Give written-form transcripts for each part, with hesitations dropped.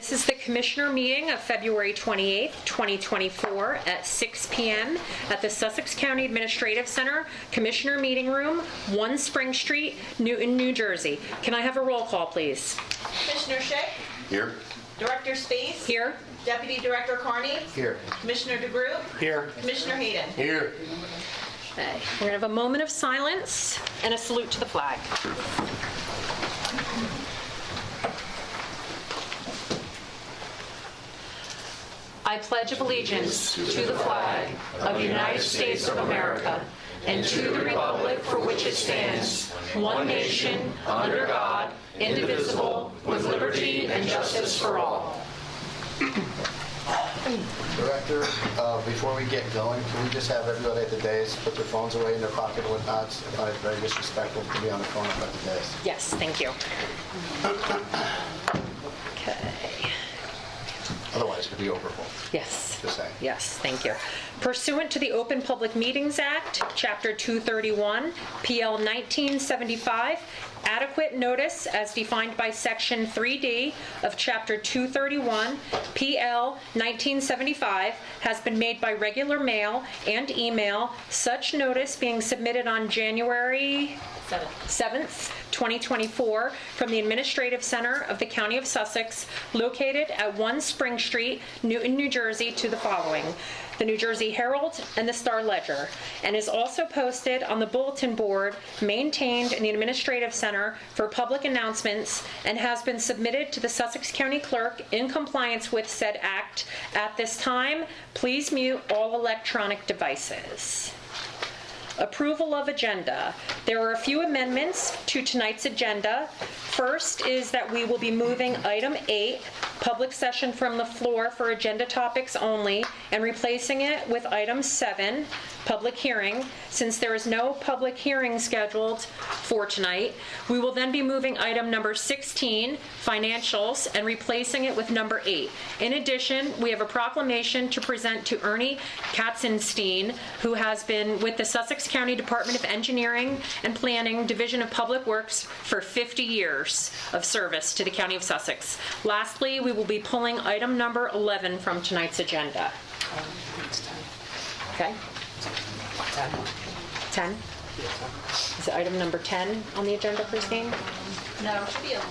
This is the Commissioner meeting of February 28th, 2024 at 6 p.m. at the Sussex County Administrative Center, Commissioner Meeting Room, 1 Spring Street, Newton, New Jersey. Can I have a roll call, please? Commissioner Schick? Here. Director Space? Here. Deputy Director Carney? Here. Commissioner DeGroot? Here. Commissioner Hayden? Here. Okay. We're going to have a moment of silence and a salute to the flag. I pledge allegiance to the flag of the United States of America and to the republic for which it stands, one nation, under God, indivisible, with liberty and justice for all. Director, before we get going, can we just have everybody at the dais put their phones away in their pocket or whatnot? I find it very disrespectful to be on the phone at the dais. Yes, thank you. Okay. Otherwise, it could be overfull. Yes. Just saying. Yes, thank you. Pursuant to the Open Public Meetings Act, Chapter 231, PL 1975, adequate notice as defined by Section 3D of Chapter 231, PL 1975, has been made by regular mail and email, such notice being submitted on January 7th, 2024, from the Administrative Center of the County of Sussex, located at 1 Spring Street, Newton, New Jersey, to the following: the New Jersey Herald and the Star Ledger, and is also posted on the bulletin board maintained in the Administrative Center for public announcements, and has been submitted to the Sussex County Clerk in compliance with said act. At this time, please mute all electronic devices. Approval of agenda. There are a few amendments to tonight's agenda. First is that we will be moving item 8, public session from the floor for agenda topics only, and replacing it with item 7, public hearing. Since there is no public hearing scheduled for tonight, we will then be moving item number 16, financials, and replacing it with number 8. In addition, we have a proclamation to present to Ernie Katzenstein, who has been with the Sussex County Department of Engineering and Planning, Division of Public Works, for 50 years of service to the County of Sussex. Lastly, we will be pulling item number 11 from tonight's agenda. Okay? 10? Is it item number 10 on the agenda, Christine? No, it should be 11.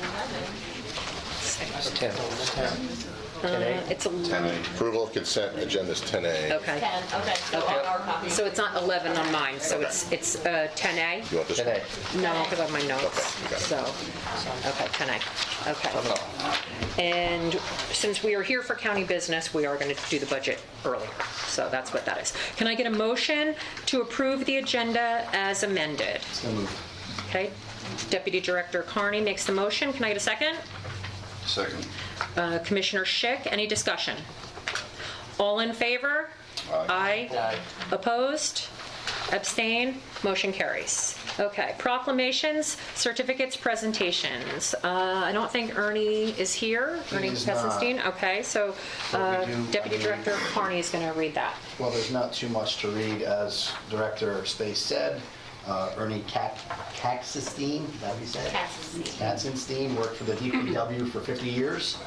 It's 11. Approval of consent agenda is 10A. Okay. 10, okay. So on our copy. So it's not 11 on mine, so it's 10A? You want this one? No, because I have my notes. Okay, So, okay, 10A. Okay. And since we are here for county business, we are going to do the budget earlier. So that's what that is. Can I get a motion to approve the agenda as amended? So moved. Okay. Deputy Director Carney makes the motion. Can I get a second? Second. Commissioner Schick, any discussion? All in favor? Aye. Opposed? Abstain? Motion carries. Okay, proclamations, certificates, presentations. I don't think Ernie is here. Ernie is not. Katzenstein. Okay, so But we do- Deputy Director Carney is going to read that. Well, there's not too much to read. As Director Space said, Ernie Katzenstein, is that what he said? Katzenstein worked for the DPW for 50 years.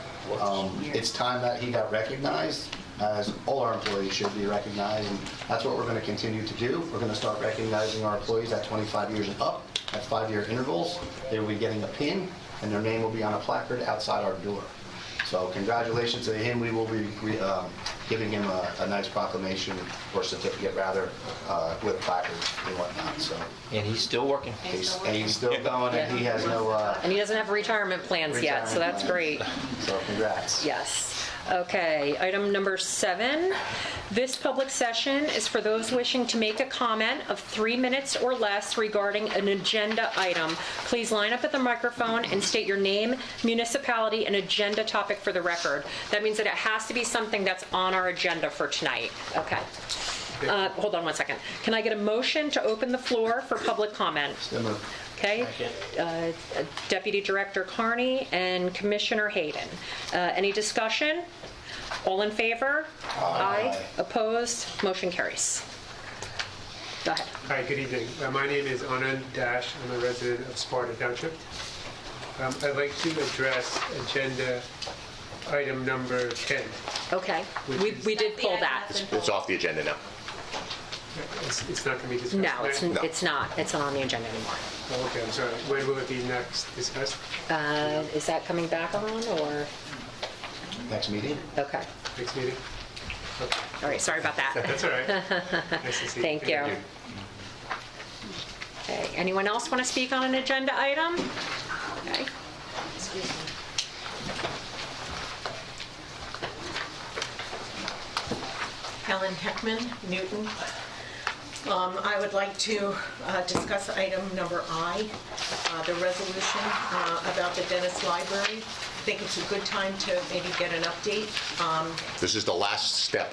It's time that he got recognized, as all our employees should be recognized, and that's what we're going to continue to do. We're going to start recognizing our employees at 25 years and up, at 5-year intervals. They will be getting a pin, and their name will be on a placard outside our door. So congratulations to him. We will be giving him a nice proclamation, or certificate rather, with placards and whatnot. So, And he's still working. he's still going, and he has no And he doesn't have retirement plans yet, so that's great. So congrats. Yes. Okay, item number 7. This public session is for those wishing to make a comment of 3 minutes or less regarding an agenda item. Please line up at the microphone and state your name, municipality, and agenda topic for the record. That means that it has to be something that's on our agenda for tonight. Okay. Hold on one second. Can I get a motion to open the floor for public comment? So moved. Okay, Deputy Director Carney and Commissioner Hayden. Any discussion? All in favor? Aye. Opposed? Motion carries. Go ahead. Hi, good evening. My name is Anand Dash. I'm a resident of Sparta Township. I'd like to address agenda item number 10. Okay, we did pull that. It's off the agenda now. It's not going to be discussed No, tonight? it's not. It's not on the agenda anymore. Oh, okay, I'm sorry. When will it be next discussed? Is that coming back on, or? Next meeting? Okay, Next meeting? Okay, all right, sorry about that. that's all right. Nice to see you. Thank you. Okay, anyone else want to speak on an agenda item? Okay. Helen Heckman, Newton. I would like to discuss item number I, the resolution about the Dennis Library. I think it's a good time to maybe get an update. This is the last step.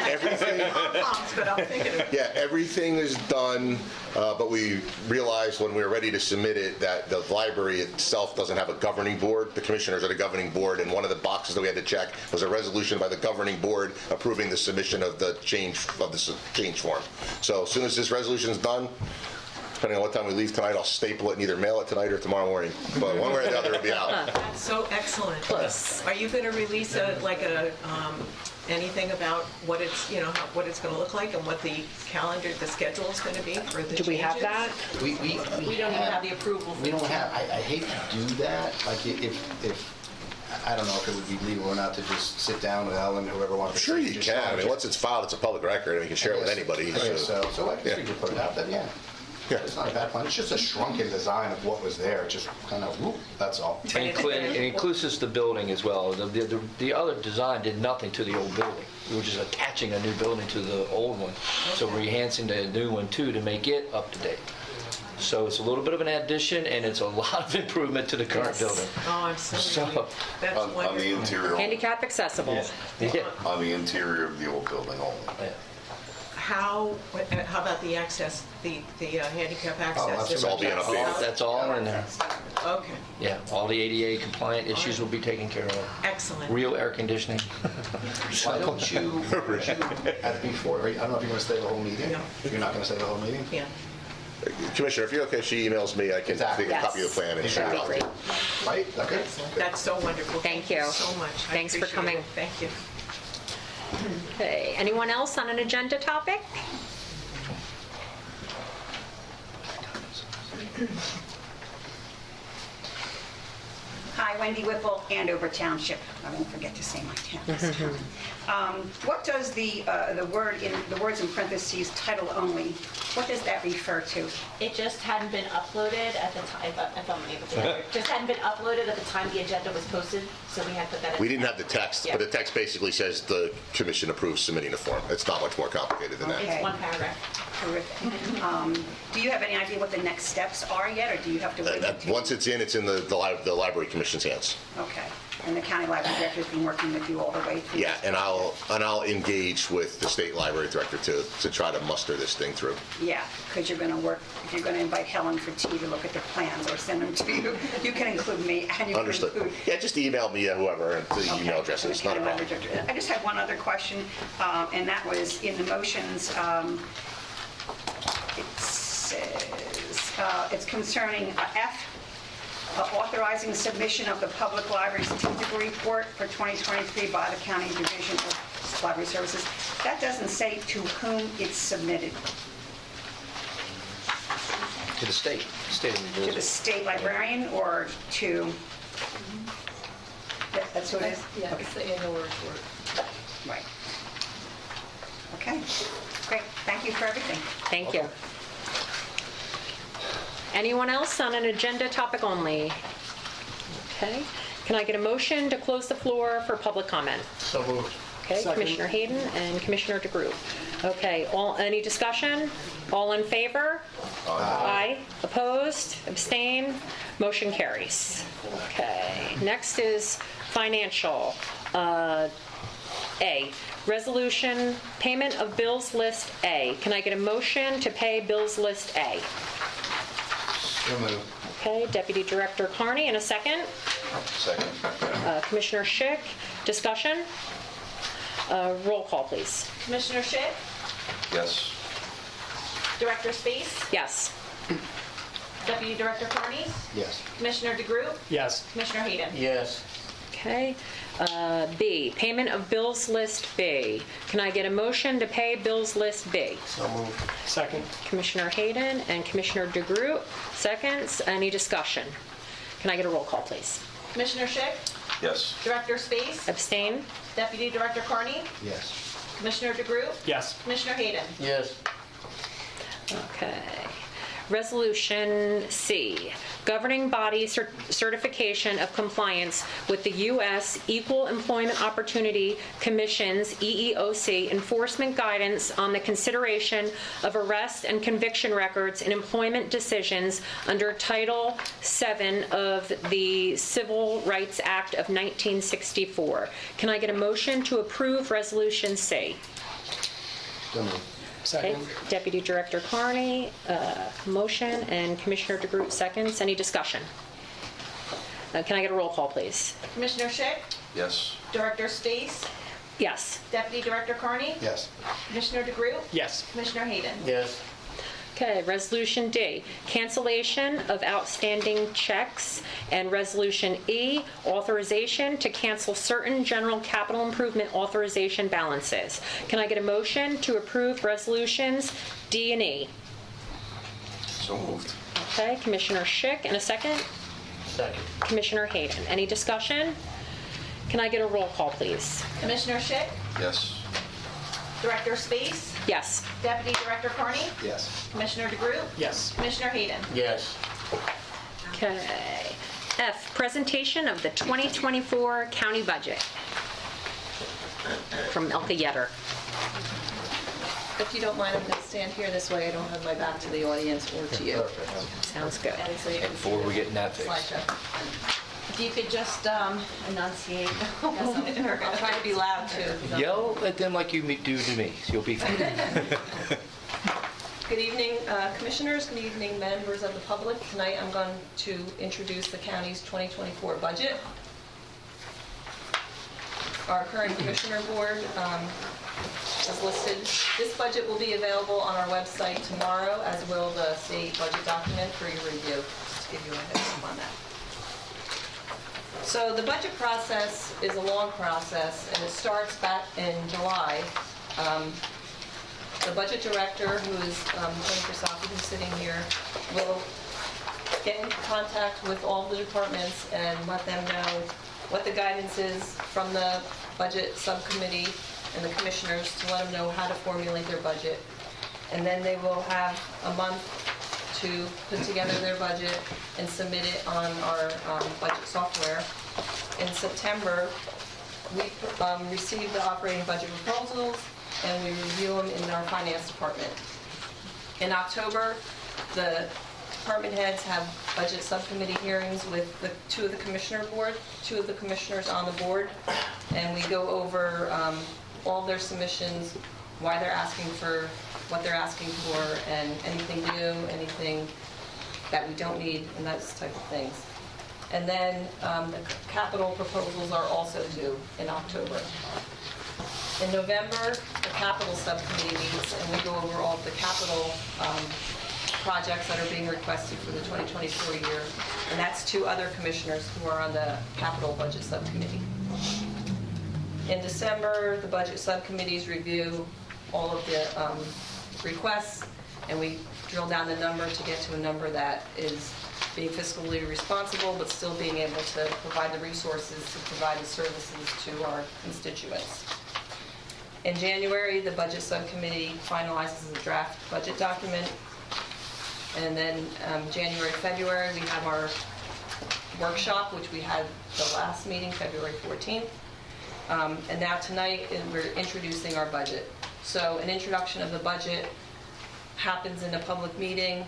Everything. But I'm thinking of Yeah, everything is done, but we realized when we were ready to submit it that the library itself doesn't have a governing board. The commissioners are the governing board, and one of the boxes that we had to check was a resolution by the governing board approving the submission of the change form. So as soon as this resolution is done, depending on what time we leave tonight, I'll staple it and either mail it tonight or tomorrow morning. But one way or the other, it'll be out. That's so excellent. Close. Are you going to release anything about what it's, what it's going to look like and what the calendar, the schedule is going to be for the changes? Do we have that? We don't even have the approval. We don't have, I hate to do that, like if, I don't know if it would be legal or not to just sit down with Ellen, whoever wants to. Sure you can. I mean, once it's filed, it's a public record, and you can share it with anybody. Okay, so I guess we Yeah. could put it out then, yeah. Yeah. It's not a bad plan. It's just a shrunken design of what was there. It just kind of, whoop, that's all. It includes the building as well. The other design did nothing to the old building. We were just attaching a new building to the old one. So we're enhancing the new one too to make it up to date. So it's a little bit of an addition, and it's a lot of improvement to the current building. Oh, I'm so So- relieved. That's On the wonderful. interior, Handicap accessible. Yeah. on the interior of the old building only. How about the access, the handicap access? that's It's all being updated. That's all in there. Okay, Yeah, all the ADA compliant issues will be taken care of. excellent. Real air conditioning. Why don't you, at before, I don't know if you're going to stay the whole meeting? No. You're not going to stay the whole meeting? Yeah. Commissioner, if you're okay, she emails me, I can Exactly. take a copy of the plan and share it That'd be out. great. Right? Is that good? That's so wonderful. Thank you. So much. I Thanks for appreciate coming. it. Thank you. Okay, anyone else on an agenda topic? Hi, Wendy Whipple, Andover Township. I won't forget to say my town this time. What does the words in parentheses, title only, what does that refer to? It just hadn't been uploaded at the time, if I'm able to answer. Just hadn't been uploaded at the time the agenda was posted, so we had put that in. We didn't have the text, but the text basically says the commission approves submitting the form. It's not much more complicated than that. Okay. It's one paragraph. Terrific. Do you have any idea what the next steps are yet, or do you have to wait until? Once it's in the library commission's hands. Okay. And the county library director's been working with you all the way through? Yeah, and I'll engage with the state library director to try to muster this thing through. Yeah, because you're going to work, if you're going to invite Helen for tea to look at the plans or send them to you, you can include me and you can Understood. include. Yeah, just email me whoever the Okay, email address and is. the Not a county problem. library director. I just had one other question, and that was in the motions, it says, it's concerning F, authorizing submission of the public library statistical report for 2023 by the County Division of Library Services. That doesn't say to whom it's submitted. To the state of New To the Jersey. state librarian or to, that's who it is? Yeah, it's the annual report. Right. Okay, great. Thank you for everything. Thank you. Anyone else on an agenda topic only? Okay, can I get a motion to close the floor for public comment? So moved. Okay, Commissioner Hayden and Commissioner DeGroot. Okay, any discussion? All in favor? Aye. Opposed? Abstain? Motion carries. Okay, next is financial. A, resolution payment of bills list A. Can I get a motion to pay bills list A? So moved. Okay, Deputy Director Carney, in a second. Second. Commissioner Schick, discussion? Roll call, please. Commissioner Schick, Yes. Director Space, Yes. Deputy Director Carney? Yes. Commissioner DeGroot? Yes. Commissioner Hayden? Yes. Okay. B, payment of bills list B. Can I get a motion to pay bills list B? So moved. Second. Commissioner Hayden and Commissioner DeGroot, seconds. Any discussion? Can I get a roll call, please? Commissioner Schick? Yes. Director Space? Abstain? Deputy Director Carney? Yes. Commissioner DeGroot? Yes. Commissioner Hayden? Yes. Okay. Resolution C, governing body certification of compliance with the U.S. Equal Employment Opportunity Commission's EEOC enforcement guidance on the consideration of arrest and conviction records in employment decisions under Title VII of the Civil Rights Act of 1964. Can I get a motion to approve Resolution C? So moved. Okay, Second. Deputy Director Carney, motion, and Commissioner DeGroot seconds. Any discussion? Can I get a roll call, please? Commissioner Schick? Yes. Director Space? Yes. Deputy Director Carney? Yes. Commissioner DeGroot? Yes. Commissioner Hayden? Yes. Okay, Resolution D, cancellation of outstanding checks, and Resolution E, authorization to cancel certain general capital improvement authorization balances. Can I get a motion to approve Resolutions D and E? So moved. Okay, Commissioner Schick, and a second? Second. Commissioner Hayden. Any discussion? Can I get a roll call, please? Commissioner Schick? Yes. Director Space? Yes. Deputy Director Carney? Yes. Commissioner DeGroot? Yes. Commissioner Hayden? Yes. Okay. F, presentation of the 2024 county budget. From Elka Yetter. If you don't mind, I'm going to stand here this way. I don't have my back to the audience or to you. Sounds good. And so you can Before we get in that fix. slideshow. If you could just enunciate. I'll try to be loud too. Yell at them like you do to me. You'll be fine. Good evening, commissioners. Good evening, members of the public. Tonight I'm going to introduce the county's 2024 budget. Our current commissioner board is listed. This budget will be available on our website tomorrow, as will the state budget document for your review, just to give you a heads up on that. So the budget process is a long process, and it starts back in July. The budget director, who is Tony Krasowski, who's sitting here, will get in contact with all the departments and let them know what the guidance is from the budget subcommittee and the commissioners to let them know how to formulate their budget. And then they will have a month to put together their budget and submit it on our budget software. In September, we receive the operating budget proposals and we review them in our finance department. In October, the department heads have budget subcommittee hearings with two of the commissioners on the board, and we go over all their submissions, why they're asking for what they're asking for, and anything new, anything that we don't need, and those type of things. And then the capital proposals are also due in October. In November, the capital subcommittee meets, and we go over all of the capital projects that are being requested for the 2024 year, and that's two other commissioners who are on the capital budget subcommittee. In December, the budget subcommittees review all of the requests, and we drill down the number to get to a number that is being fiscally responsible, but still being able to provide the resources to provide the services to our constituents. In January, the budget subcommittee finalizes the draft budget document. And then January, February, we have our workshop, which we had the last meeting, February 14th. And now tonight, we're introducing our budget. So an introduction of the budget happens in a public meeting.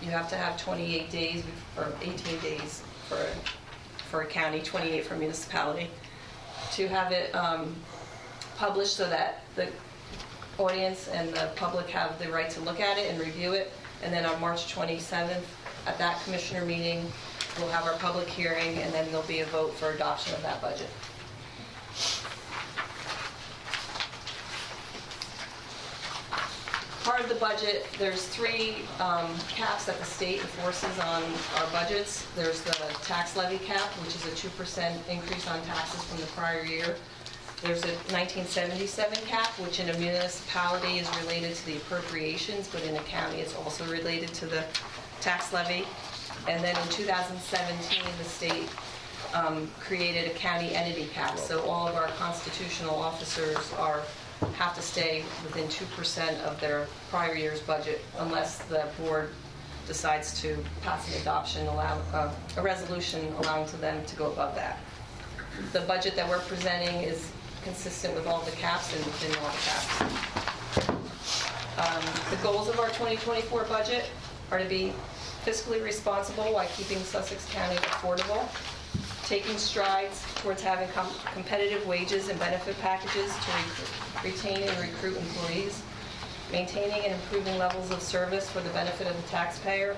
You have to have 28 days, or 18 days for a county, 28 for a municipality, to have it published so that the audience and the public have the right to look at it and review it. And then on March 27th, at that commissioner meeting, we'll have our public hearing, and then there'll be a vote for adoption of that budget. Part of the budget, there's three caps that the state enforces on our budgets. There's the tax levy cap, which is a 2% increase on taxes from the prior year. There's a 1977 cap, which in a municipality is related to the appropriations, but in a county it's also related to the tax levy. And then in 2017, the state created a county entity cap, so all of our constitutional officers have to stay within 2% of their prior year's budget unless the board decides to pass an adoption, a resolution allowing to them to go above that. The budget that we're presenting is consistent with all the caps and within all the caps. The goals of our 2024 budget are to be fiscally responsible while keeping Sussex County affordable, taking strides towards having competitive wages and benefit packages to retain and recruit employees, maintaining and improving levels of service for the benefit of the taxpayer,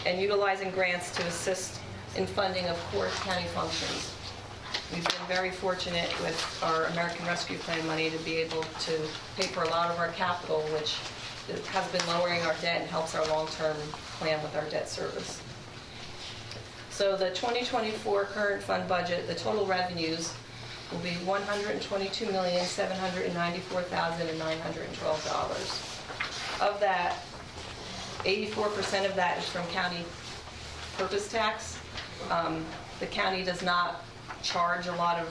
and utilizing grants to assist in funding of core county functions. We've been very fortunate with our American Rescue Plan money to be able to pay for a lot of our capital, which has been lowering our debt and helps our long-term plan with our debt service. So the 2024 current fund budget, the total revenues will be $122,794,912. Of that, 84% of that is from county purpose tax. The county does not charge a lot of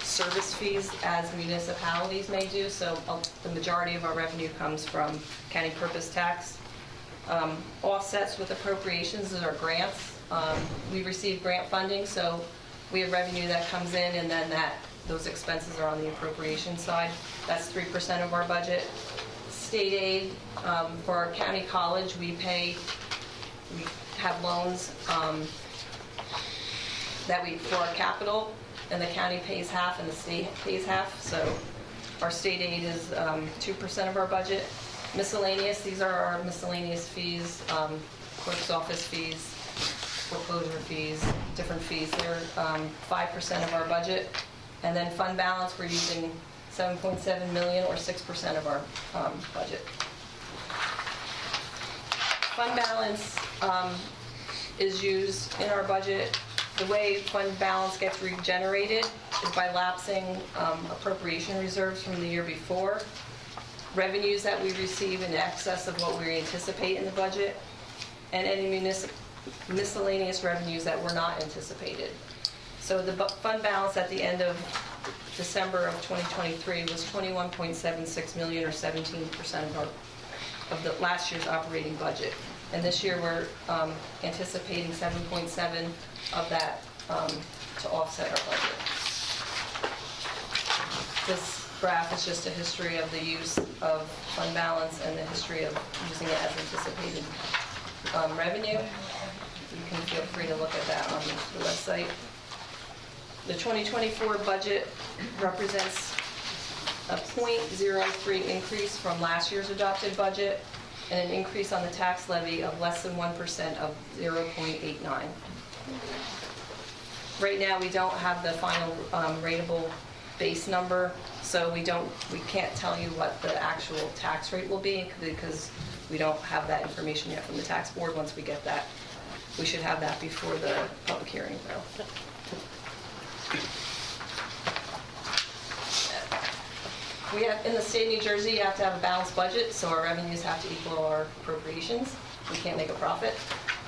service fees as municipalities may do, so the majority of our revenue comes from county purpose tax. Offsets with appropriations is our grants. We receive grant funding, so we have revenue that comes in and then those expenses are on the appropriation side. That's 3% of our budget. State aid, for our county college, we have loans for our capital, and the county pays half and the state pays half, so our state aid is 2% of our budget. Miscellaneous, these are our miscellaneous fees, clerk's office fees, foreclosure fees, different fees. They're 5% of our budget. And then fund balance, we're using $7.7 million or 6% of our budget. Fund balance is used in our budget. The way fund balance gets regenerated is by lapsing appropriation reserves from the year before, revenues that we receive in excess of what we anticipate in the budget, and any miscellaneous revenues that were not anticipated. So the fund balance at the end of December of 2023 was $21.76 million, or 17% of the last year's operating budget. And this year we're anticipating 7.7 of that to offset our budget. This graph is just a history of the use of fund balance and the history of using it as anticipated revenue. You can feel free to look at that on the website. The 2024 budget represents a 0.03 increase from last year's adopted budget and an increase on the tax levy of less than 1% of 0.89. Right now, we don't have the final rateable base number, so we can't tell you what the actual tax rate will be because we don't have that information yet from the tax board. Once we get that, we should have that before the public hearing, though. In the state of New Jersey, you have to have a balanced budget, so our revenues have to equal our appropriations. We can't make a profit.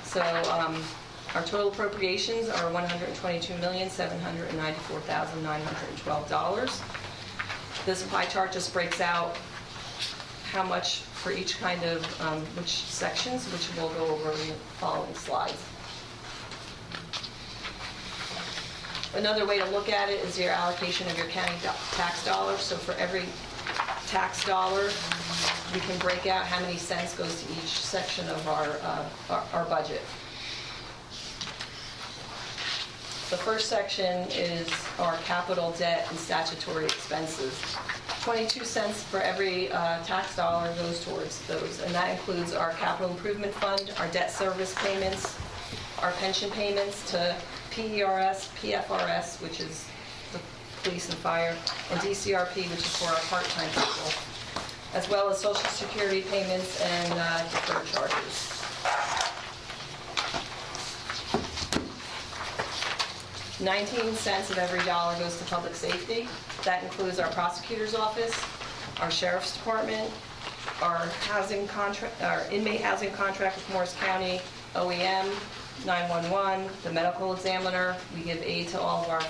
So our total appropriations are $122,794,912. This pie chart just breaks out how much for each kind of which sections, which we'll go over in the following slides. Another way to look at it is your allocation of your county tax dollars. So for every tax dollar, we can break out how many cents goes to each section of our budget. The first section is our capital debt and statutory expenses. 22 cents for every tax dollar goes towards those, and that includes our capital improvement fund, our debt service payments, our pension payments to PERS, PFRS, which is the police and fire, and DCRP, which is for our part-time people. as well as Social Security payments and deferred charges. $0.19 of every dollar goes to public safety. That includes our prosecutor's office, our sheriff's department, our inmate housing contract with Morris County, OEM, 911, the medical examiner. We give aid to all of our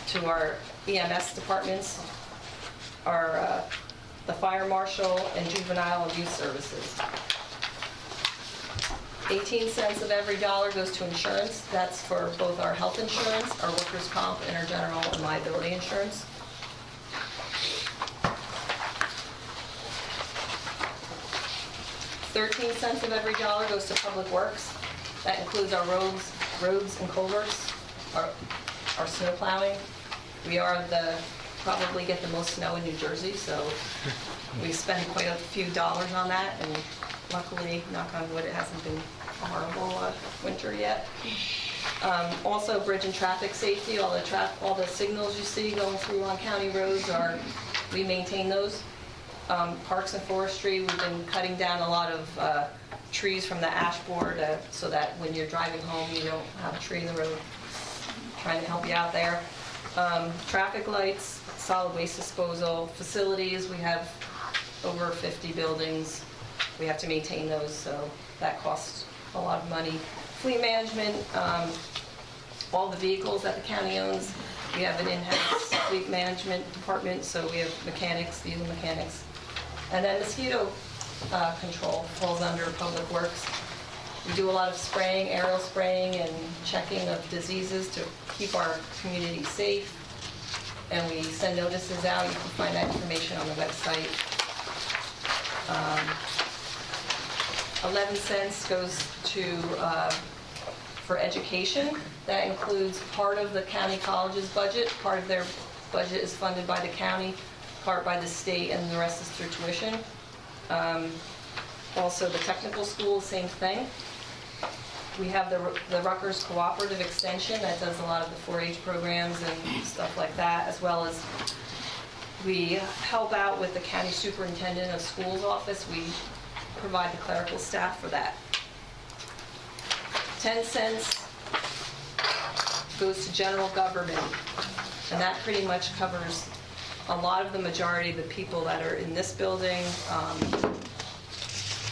to our EMS departments, the fire marshal, and juvenile abuse services. 18 cents of every dollar goes to insurance. That's for both our health insurance, our workers' comp, and our general and liability insurance. $0.13 of every dollar goes to public works. That includes our roads and culverts, our snow plowing. We probably get the most snow in New Jersey, so we spend quite a few dollars on that, and luckily, knock on wood, it hasn't been a horrible winter yet. Also, bridge and traffic safety, all the signals you see going through on county roads we maintain those. Parks and forestry, we've been cutting down a lot of trees from the ash board so that when you're driving home, you don't have a tree in the road. Trying to help you out there. Traffic lights, solid waste disposal, facilities, we have over 50 buildings. We have to maintain those, so that costs a lot of money. Fleet management, all the vehicles that the county owns, we have an in-house fleet management department, so we have mechanics, diesel mechanics. And then mosquito control falls under public works. We do a lot of spraying, aerial spraying, and checking of diseases to keep our community safe. And we send notices out. You can find that information on the website. 11 cents goes for education. That includes part of the county college's budget. Part of their budget is funded by the county, part by the state, and the rest is through tuition. Also, the technical school, same thing. We have the Rutgers Cooperative Extension that does a lot of the 4-H programs and stuff like that, as well as we help out with the county superintendent of schools office. We provide the clerical staff for that. 10 cents goes to general government, and that pretty much covers a lot of the majority of the people that are in this building.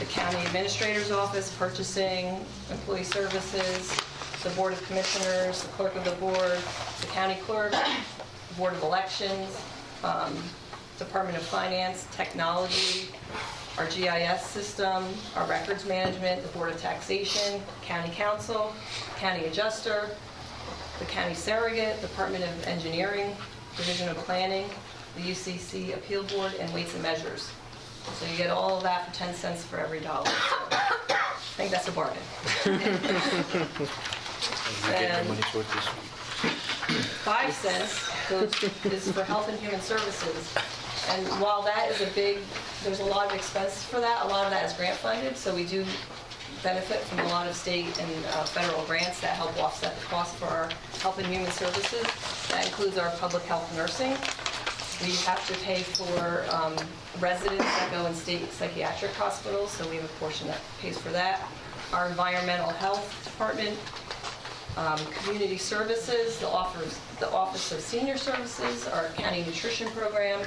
The county administrator's office, purchasing, employee services, the board of commissioners, the clerk of the board, the county clerk, the board of elections, Department of Finance, technology, our GIS system, our records management, the board of taxation, county council, county adjuster, the county surrogate, Department of Engineering, Division of Planning, the UCC appeal board, and weights and measures. So you get all of that for 10 cents for every dollar. So I think that's a bargain. And 5 cents is for health and human services. And while that is there's a lot of expenses for that, a lot of that is grant funded, so we do benefit from a lot of state and federal grants that help offset the cost for our health and human services. That includes our public health nursing. We have to pay for residents that go in state psychiatric hospitals, so we have a portion that pays for that. Our environmental health department, community services, the Office of Senior Services, our county nutrition program,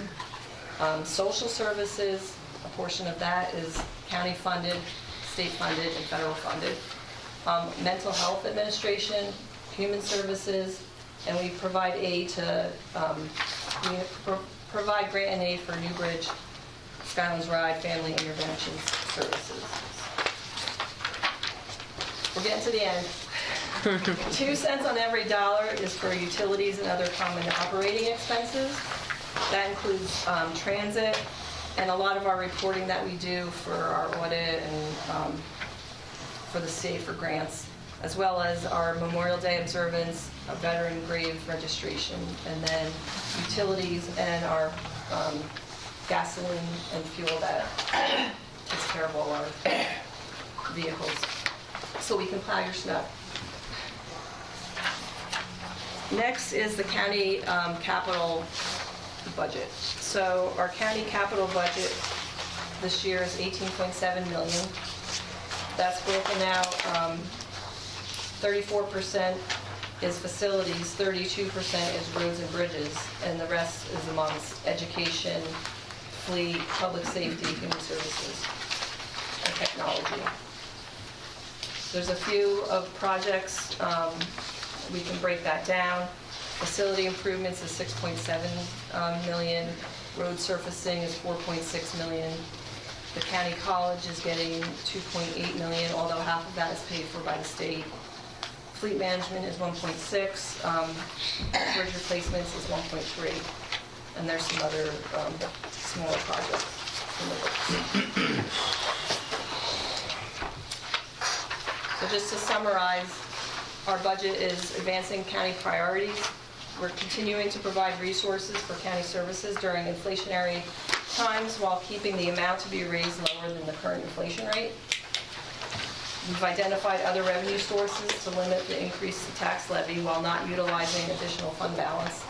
social services, a portion of that is county funded, state funded, and federal funded. Mental health administration, human services, and we provide aid to provide grant and aid for Newbridge, Skylands Ride, Family Intervention Services. We're getting to the end. 2 cents on every dollar is for utilities and other common operating expenses. That includes transit and a lot of our reporting that we do for our audit and for the state for grants, as well as our Memorial Day observance, a veteran grave registration, and then utilities and our gasoline and fuel that takes care of all our vehicles, so we can plow your snow. Next is the county capital the budget. So our county capital budget this year is 18.7 million. That's broken out, 34% is facilities, 32% is roads and bridges, and the rest is amongst education, fleet, public safety, human services, and technology. There's a few of projects, we can break that down. Facility improvements is 6.7 million, road surfacing is 4.6 million. The county college is getting 2.8 million, although half of that is paid for by the state. Fleet management is 1.6, bridge replacements is 1.3, and there's some other smaller projects in the works. So just to summarize, our budget is advancing county priorities. We're continuing to provide resources for county services during inflationary times while keeping the amount to be raised lower than the current inflation rate. We've identified other revenue sources to limit the increase in tax levy while not utilizing additional fund balance.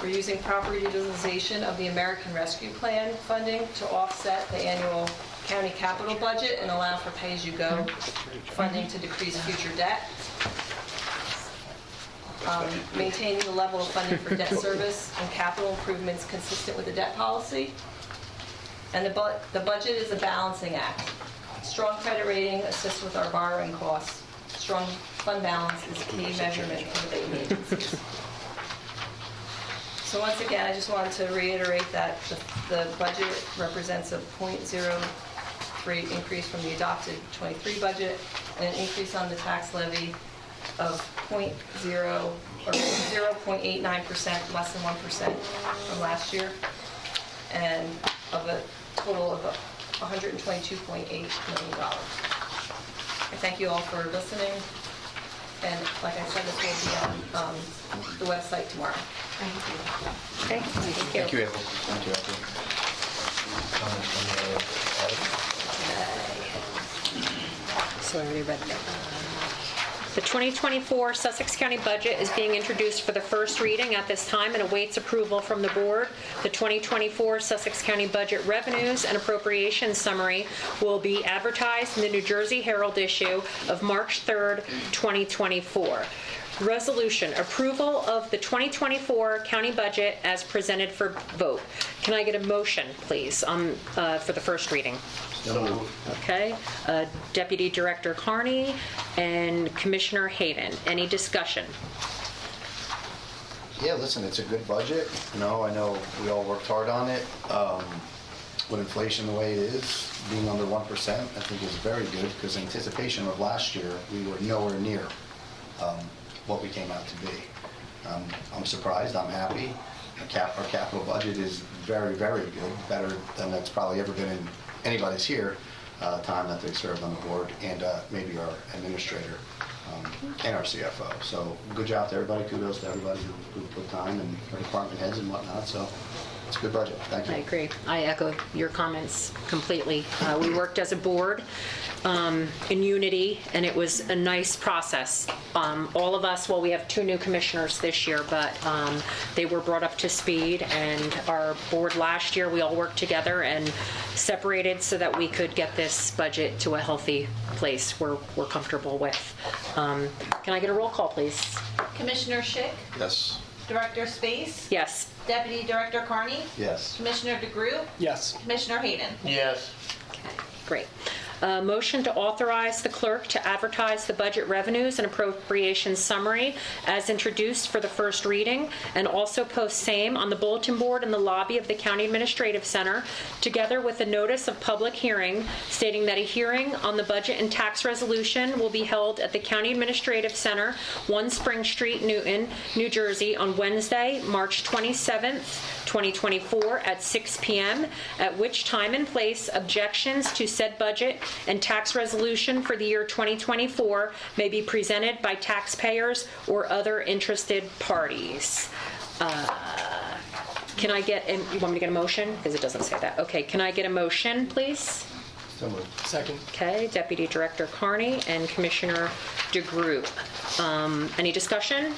We're using proper utilization of the American Rescue Plan funding to offset the annual county capital budget and allow for pay-as-you-go funding to decrease future debt. Maintaining the level of funding for debt service and capital improvements consistent with the debt policy. And the budget is a balancing act. Strong credit rating assists with our borrowing costs. Strong fund balance is a key measurement for the rating agencies. So once again, I just wanted to reiterate that the budget represents a 0.03 increase from the adopted 23 budget and an increase on the tax levy of 0.89%, less than 1% from last year, and of a total of $122.8 million. I thank you all for listening, and like I said, this will be on the website tomorrow. Okay, thank you. Thank you, April. Thank you, April. So I already read that. The 2024 Sussex County budget is being introduced for the first reading at this time and awaits approval from the board. The 2024 Sussex County budget revenues and appropriations summary will be advertised in the New Jersey Herald issue of March 3rd, 2024. Resolution, approval of the 2024 county budget as presented for vote. Can I get a motion, please, for the first reading? Okay. Deputy Director Carney and Commissioner Hayden. Any discussion? Yeah, listen, it's a good budget. I know we all worked hard on it. With inflation the way it is, being under 1%, I think is very good because in anticipation of last year, we were nowhere near what we came out to be. I'm surprised, I'm happy. Our capital budget is very, very good, better than that's probably ever been in anybody's here, time that they served on the board, and maybe our administrator and our CFO. So good job to everybody, kudos to everybody who put time, and our department heads and whatnot, so it's a good budget, thank you. I agree. I echo your comments completely. We worked as a board in unity, and it was a nice process. All of us, well, we have 2 new commissioners this year, but they were brought up to speed, and our board last year, we all worked together and separated so that we could get this budget to a healthy place we're comfortable with. Can I get a roll call, please? Commissioner Schick, Yes. Director Space, Yes. Deputy Director Carney, Yes. Commissioner DeGroot, Yes. Commissioner Hayden. Yes. Okay, great. Motion to authorize the clerk to advertise the budget revenues and appropriations summary as introduced for the first reading, and also post same on the bulletin board in the lobby of the County Administrative Center, together with a notice of public hearing stating that a hearing on the budget and tax resolution will be held at the County Administrative Center, 1 Spring Street, Newton, New Jersey, on Wednesday, March 27th, 2024 at 6 p.m., at which time and place objections to said budget and tax resolution for the year 2024 may be presented by taxpayers or other interested parties. Can I get, and you want me to get a motion? Because it doesn't say that. Okay, can I get a motion, please? So moved. Second. Okay, Deputy Director Carney and Commissioner DeGroot. Any discussion?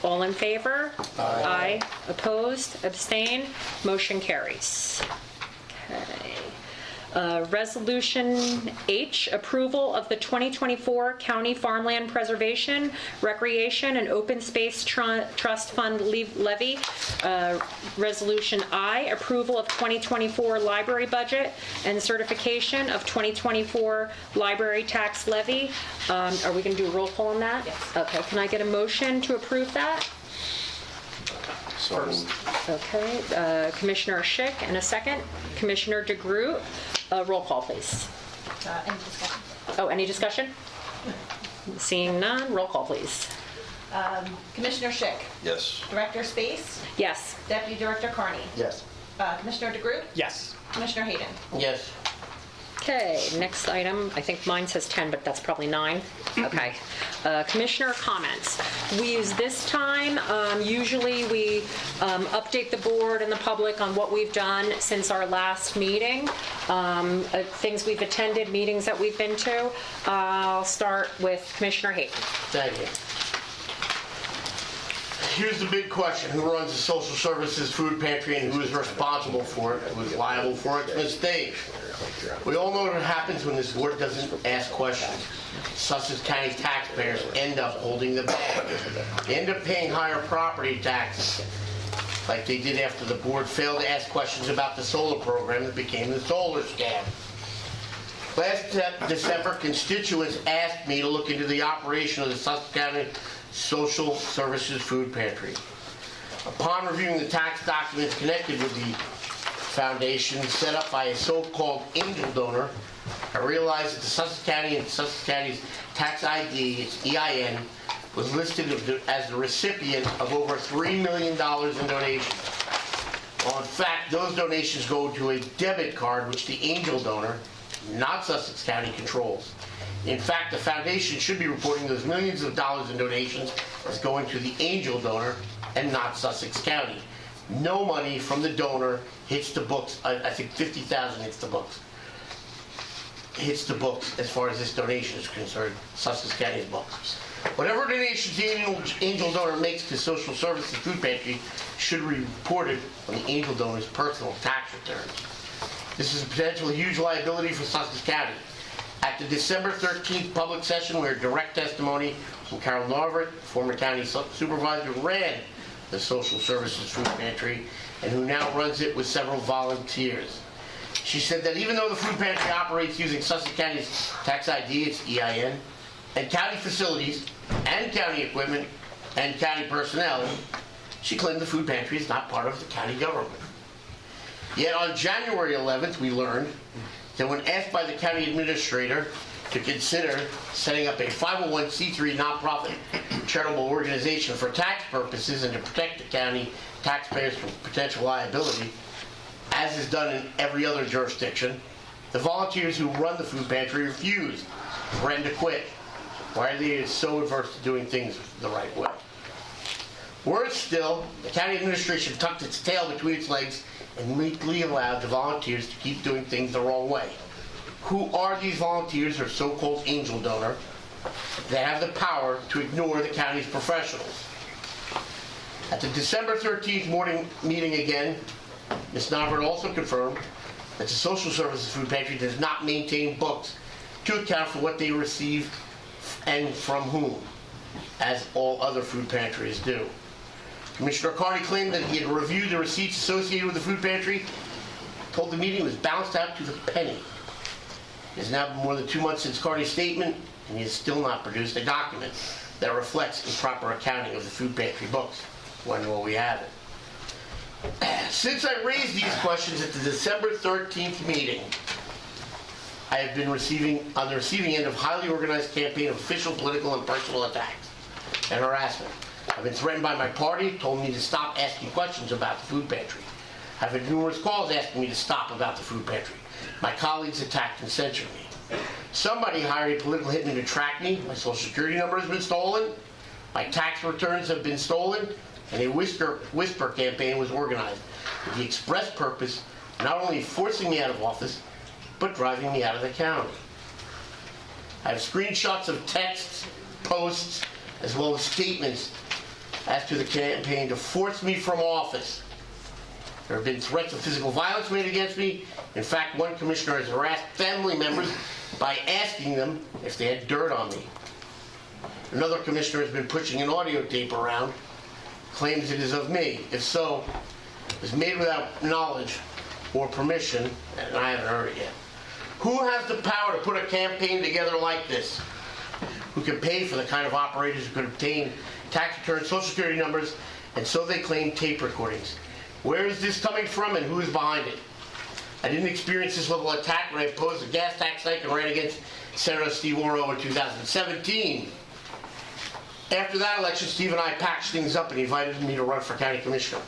All in favor? Aye. Opposed? Abstain? Motion carries. Okay. Resolution H, approval of the 2024 County Farmland Preservation, Recreation, and Open Space Trust Fund levy. Resolution I, approval of 2024 library budget and certification of 2024 library tax levy. Are we going to do a roll call on that? Yes. Okay, can I get a motion to approve that? First. Okay, Commissioner Schick, and a second. Commissioner DeGroot. Roll call, please. Any discussion? Oh, any discussion? Seeing none, roll call, please. Commissioner Schick, Yes. Director Space, Yes. Deputy Director Carney, Yes. Commissioner DeGroot, Yes. Commissioner Hayden. Yes. Okay, next item, I think mine says 10, but that's probably 9. Okay. Commissioner comments. We use this time, usually we update the board and the public on what we've done since our last meeting, things we've attended, meetings that we've been to. I'll start with Commissioner Hayden. Thank you. Here's the big question. Who runs the social services food pantry and who is responsible for it, who is liable for its mistakes? We all know what happens when this board doesn't ask questions. Sussex County taxpayers end up holding the bag. They end up paying higher property taxes, like they did after the board failed to ask questions about the solar program that became the solar scam. Last December, constituents asked me to look into the operation of the Sussex County Social Services Food Pantry. Upon reviewing the tax documents connected with the foundation set up by a so-called angel donor, I realized that the Sussex County and Sussex County's tax ID, its EIN, was listed as the recipient of over $3 million in donations. Well, in fact, those donations go to a debit card which the angel donor, not Sussex County, controls. In fact, the foundation should be reporting those millions of dollars in donations as going to the angel donor and not Sussex County. No money from the donor hits the books. I think $50,000 hits the books. Hits the books as far as this donation is concerned, Sussex County's books. Whatever donations the angel donor makes to Social Services Food Pantry should be reported on the angel donor's personal tax returns. This is a potentially huge liability for Sussex County. At the December 13th public session, we heard direct testimony from Carol Narvert, former county supervisor who ran the Social Services Food Pantry and who now runs it with several volunteers. She said that even though the food pantry operates using Sussex County's tax ID, its EIN, and county facilities, and county equipment, and county personnel, she claimed the food pantry is not part of the county government. Yet on January 11th, we learned that when asked by the county administrator to consider setting up a 501c3 nonprofit charitable organization for tax purposes and to protect the county taxpayers from potential liability, as is done in every other jurisdiction, the volunteers who run the food pantry refused, threatened to quit. Why are they so averse to doing things the right way? Worse still, the county administration tucked its tail between its legs and meekly allowed the volunteers to keep doing things the wrong way. Who are these volunteers or so-called angel donor that have the power to ignore the county's professionals? At the December 13th morning meeting again, Ms. Norbert also confirmed that the Social Services Food Pantry does not maintain books to account for what they receive and from whom, as all other food pantries do. Commissioner Carney claimed that he had reviewed the receipts associated with the food pantry, told the meeting was balanced out to the penny. It has now been more than 2 months since Carney's statement, and he has still not produced a document that reflects improper accounting of the food pantry books. When will we have it? Since I raised these questions at the December 13th meeting, I have been on the receiving end of highly organized campaign of official, political, and personal attacks and harassment. I've been threatened by my party, told me to stop asking questions about the food pantry. I've had numerous calls asking me to stop about the food pantry. My colleagues attacked and censored me. Somebody hired a political hitman to track me. My social security number has been stolen. My tax returns have been stolen. And a whisper campaign was organized with the express purpose of not only forcing me out of office, but driving me out of the county. I have screenshots of texts, posts, as well as statements as to the campaign to force me from office. There have been threats of physical violence made against me. In fact, one commissioner has harassed family members by asking them if they had dirt on me. Another commissioner has been pushing an audio tape around, claims it is of me. If so, it was made without knowledge or permission, and I haven't heard it yet. Who has the power to put a campaign together like this? Who can pay for the kind of operators who could obtain tax returns, social security numbers, and so they claim tape recordings? Where is this coming from and who is behind it? I didn't experience this level of attack when I opposed the gas tax hike and ran against Senator Steve Oro in 2017. After that election, Steve and I patched things up and he invited me to run for county commissioner.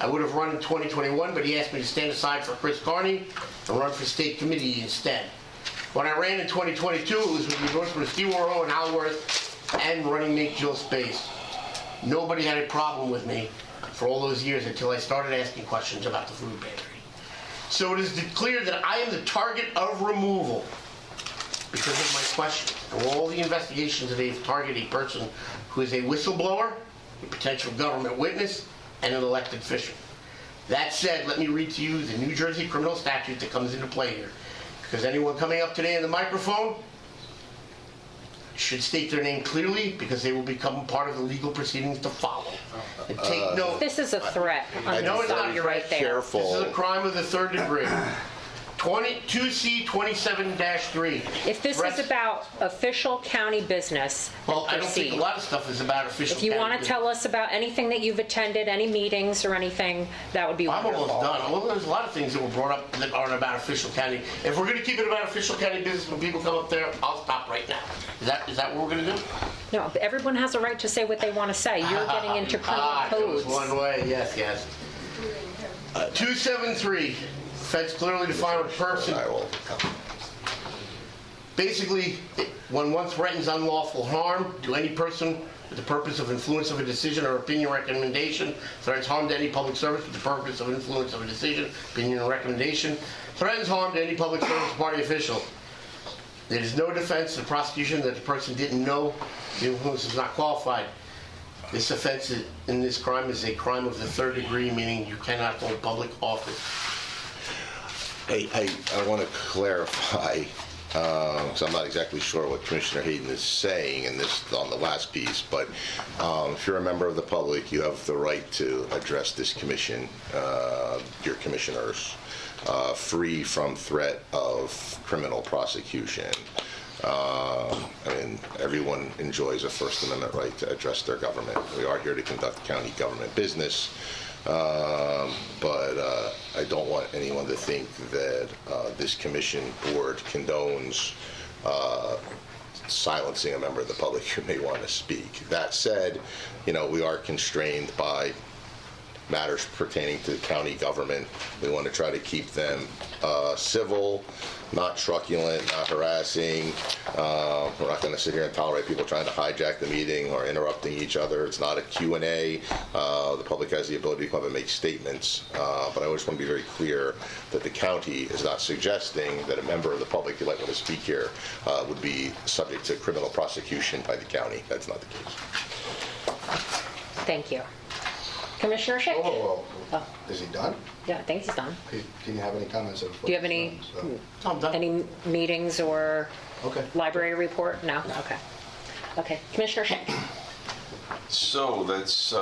I would have run in 2021, but he asked me to stand aside for Chris Carney and run for state committee instead. When I ran in 2022, it was with the endorsement of Steve Oro and Hal Worth and running mate Jill Space. Nobody had a problem with me for all those years until I started asking questions about the food pantry. So it is clear that I am the target of removal because of my questions. And all the investigations today have targeted a person who is a whistleblower, a potential government witness, and an elected official. That said, let me read to you the New Jersey criminal statute that comes into play here. Because anyone coming up today in the microphone should state their name clearly because they will become part of the legal proceedings to follow. And take note. This is a threat on No, this it's not. document right there. Careful. This is a crime of the third degree. 2C27-3. If this is about official county business, Well, I don't think proceed. a lot of stuff is about official If you want county to tell us about anything that you've attended, any meetings or anything, that would be I'm wonderful. almost done. Well, there's a lot of things that were brought up that aren't about official county. If we're going to keep it about official county business when people come up there, I'll stop right now. Is that what we're going to do? No, but everyone has a right to say what they want to say. You're getting into criminal It goes codes. one way. Yes. 273. Feds clearly define what a person. Basically, when one threatens unlawful harm to any person with the purpose of influence of a decision or opinion or recommendation, threatens harm to any public service with the purpose of influence of a decision, opinion, or recommendation, threatens harm to any public service or party official. There is no defense to the prosecution that the person didn't know the influence was not qualified. This offense in this crime is a crime of the third degree, meaning you cannot hold public office. I want to clarify, because I'm not exactly sure what Commissioner Hayden is saying in this on the last piece, but if you're a member of the public, you have the right to address this commission, your commissioners, free from threat of criminal prosecution. I mean, everyone enjoys a First Amendment right to address their government. We are here to conduct county government business. But I don't want anyone to think that this commission board condones silencing a member of the public who may want to speak. That said, we are constrained by matters pertaining to county government. We want to try to keep them civil, not truculent, not harassing. We're not going to sit here and tolerate people trying to hijack the meeting or interrupting each other. It's not a Q&A. The public has the ability to come up and make statements. But I just want to be very clear that the county is not suggesting that a member of the public who might want to speak here would be subject to criminal prosecution by the county. That's not the case. Thank you. Commissioner Schick? Oh, Oh. is he done? Yeah, I think he's done. Can you have any comments? Do you have any I'm done. any meetings or Okay. library report? No? Okay. Okay. Commissioner Schick? So that's,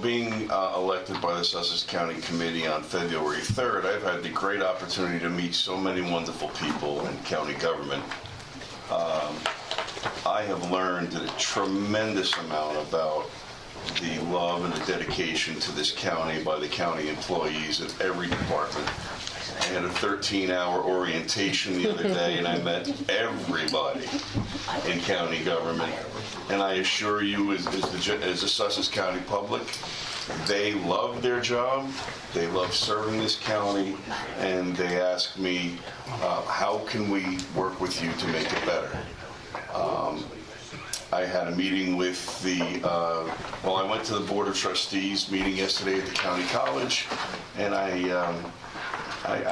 being elected by the Sussex County Committee on February 3rd, I've had the great opportunity to meet so many wonderful people in county government. I have learned a tremendous amount about the love and the dedication to this county by the county employees of every department. I had a 13-hour orientation the other day, and I met everybody in county government. And I assure you, as the Sussex County public, they love their job, they love serving this county, and they ask me, how can we work with you to make it better? I had a meeting with I went to the Board of Trustees meeting yesterday at the County College, and I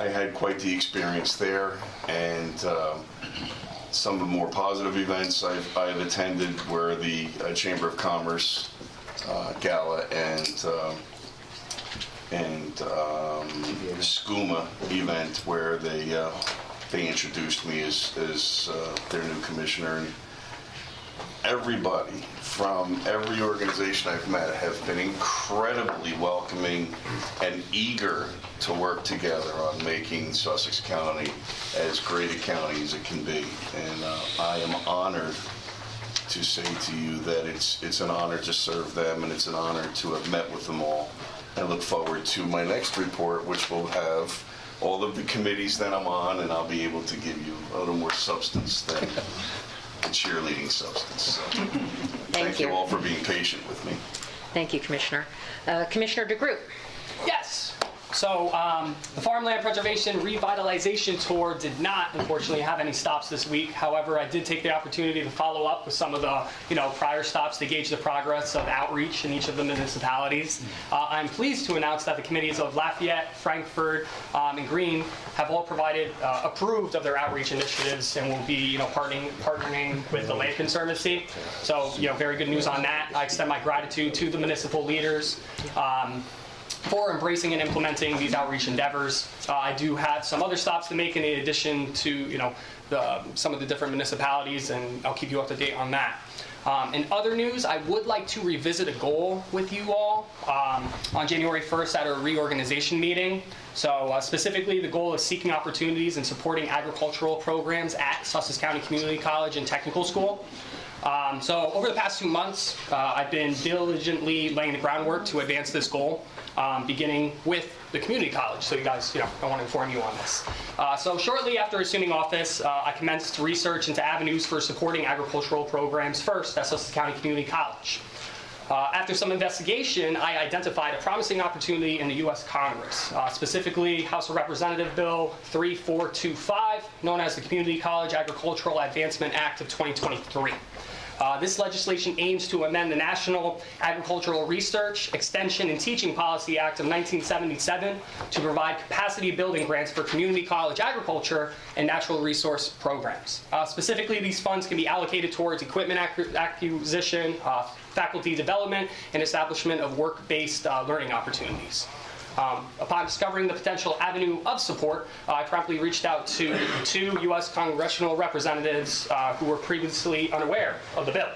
had quite the experience there, and Some of the more positive events I've attended were the Chamber of Commerce gala and SCUMA event where they introduced me as their new commissioner. And everybody from every organization I've met have been incredibly welcoming and eager to work together on making Sussex County as great a county as it can be. And I am honored to say to you that it's an honor to serve them, and it's an honor to have met with them all. I look forward to my next report, which will have all of the committees that I'm on, and I'll be able to give you a little more substance than cheerleading substance. So, thank you all for being patient with me. Thank you, Commissioner. Commissioner DeGroot. Yes. So the Farmland Preservation Revitalization Tour did not, unfortunately, have any stops this week. However, I did take the opportunity to follow up with some of the prior stops to gauge the progress of outreach in each of the municipalities. I'm pleased to announce that the committees of Lafayette, Frankfurt, and Greene have all approved of their outreach initiatives and will be partnering with the Land Conservancy. So very good news on that. I extend my gratitude to the municipal leaders for embracing and implementing these outreach endeavors. I do have some other stops to make in addition to some of the different municipalities, and I'll keep you up to date on that. In other news, I would like to revisit a goal with you all on January 1st at our reorganization meeting. So specifically, the goal is seeking opportunities and supporting agricultural programs at Sussex County Community College and Technical School. So over the past 2 months, I've been diligently laying the groundwork to advance this goal, beginning with the community college. So you guys, I want to inform you on this. So shortly after assuming office, I commenced research into avenues for supporting agricultural programs first at Sussex County Community College. After some investigation, I identified a promising opportunity in the U.S. Congress, specifically House of Representative Bill 3425, known as the Community College Agricultural Advancement Act of 2023. This legislation aims to amend the National Agricultural Research, Extension, and Teaching Policy Act of 1977 to provide capacity building grants for community college agriculture and natural resource programs. Specifically, these funds can be allocated towards equipment acquisition, faculty development, and establishment of work-based learning opportunities. Upon discovering the potential avenue of support, I promptly reached out to 2 U.S. congressional representatives who were previously unaware of the bill.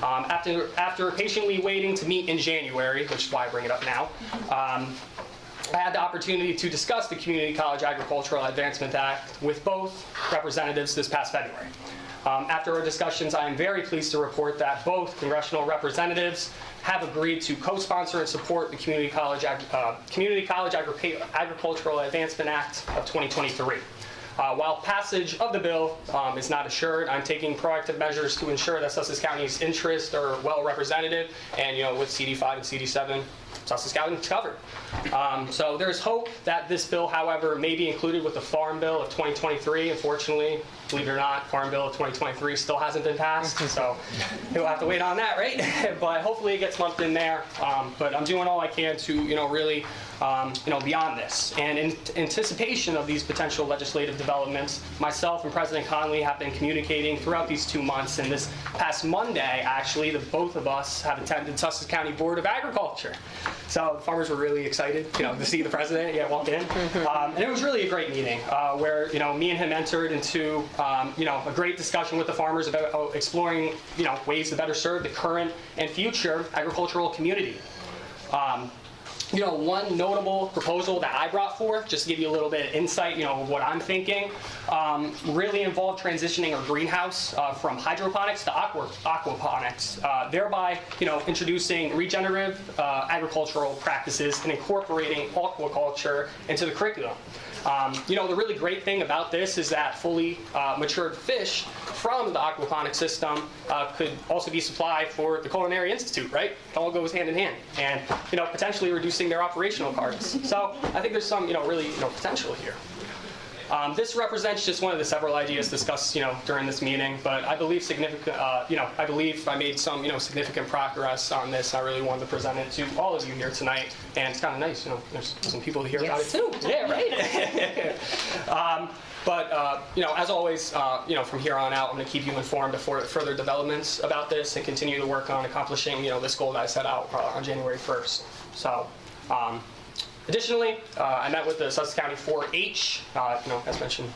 After patiently waiting to meet in January, which is why I bring it up now, I had the opportunity to discuss the Community College Agricultural Advancement Act with both representatives this past February. After our discussions, I am very pleased to report that both congressional representatives have agreed to co-sponsor and support the Community College Agricultural Advancement Act of 2023. While passage of the bill is not assured, I'm taking proactive measures to ensure that Sussex County's interests are well represented, and with CD5 and CD7, Sussex County is covered. So there's hope that this bill, however, may be included with the Farm Bill of 2023. Unfortunately, believe it or not, Farm Bill of 2023 still hasn't been passed, so we'll have to wait on that, right? But hopefully it gets lumped in there. But I'm doing all I can to, really, beyond this. And in anticipation of these potential legislative developments, myself and President Conley have been communicating throughout these 2 months. And this past Monday, actually, the both of us have attended Sussex County Board of Agriculture. So the farmers were really excited, to see the president walk in. And it was really a great meeting where, me and him entered into, a great discussion with the farmers about exploring, ways to better serve the current and future agricultural community. One notable proposal that I brought forth, just to give you a little bit of insight, of what I'm thinking, really involved transitioning our greenhouse from hydroponics to aquaponics, thereby, introducing regenerative agricultural practices and incorporating aquaculture into the curriculum. The really great thing about this is that fully matured fish from the aquaponic system could also be supplied for the Culinary Institute, right? It all goes hand in hand, and potentially reducing their operational costs. So I think there's some really potential here. This represents just one of the several ideas discussed, during this meeting, but I believe I made some, significant progress on this. I really wanted to present it to all of you here tonight, and it's kind of nice, there's some people to hear about it too. Yeah, right? But, as always, from here on out, I'm going to keep you informed of further developments about this and continue to work on accomplishing, this goal that I set out on January 1st. So, additionally, I met with the Sussex County 4-H. As mentioned,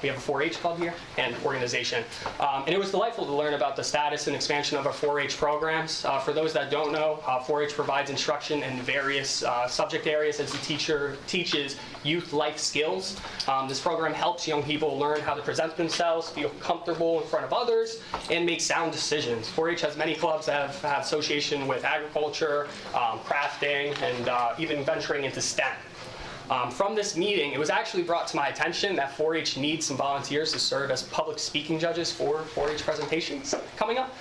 we have a 4-H club here and organization. And it was delightful to learn about the status and expansion of our 4-H programs. For those that don't know, 4-H provides instruction in various subject areas as the teacher teaches youth life skills. This program helps young people learn how to present themselves, feel comfortable in front of others, and make sound decisions. 4-H has many clubs that have association with agriculture, crafting, and even venturing into STEM. From this meeting, it was actually brought to my attention that 4-H needs some volunteers to serve as public speaking judges for 4-H presentations coming up.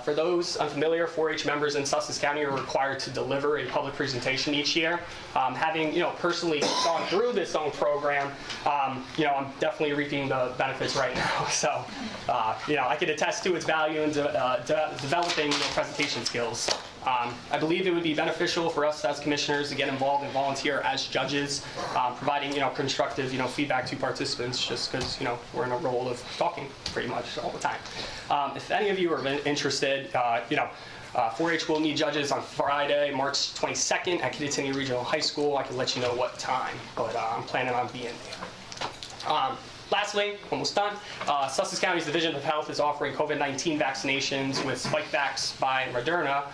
For those unfamiliar, 4-H members in Sussex County are required to deliver a public presentation each year. Having personally gone through this own program, I'm definitely reaping the benefits right now. So, I can attest to its value in developing presentation skills. I believe it would be beneficial for us as commissioners to get involved and volunteer as judges, providing constructive feedback to participants, just because we're in a role of talking pretty much all the time. If any of you are interested, 4-H will need judges on Friday, March 22nd at Kittatinny Regional High School. I can let you know what time, but I'm planning on being there. Lastly, almost done, Sussex County's Division of Health is offering COVID-19 vaccinations with Spikevax by Moderna.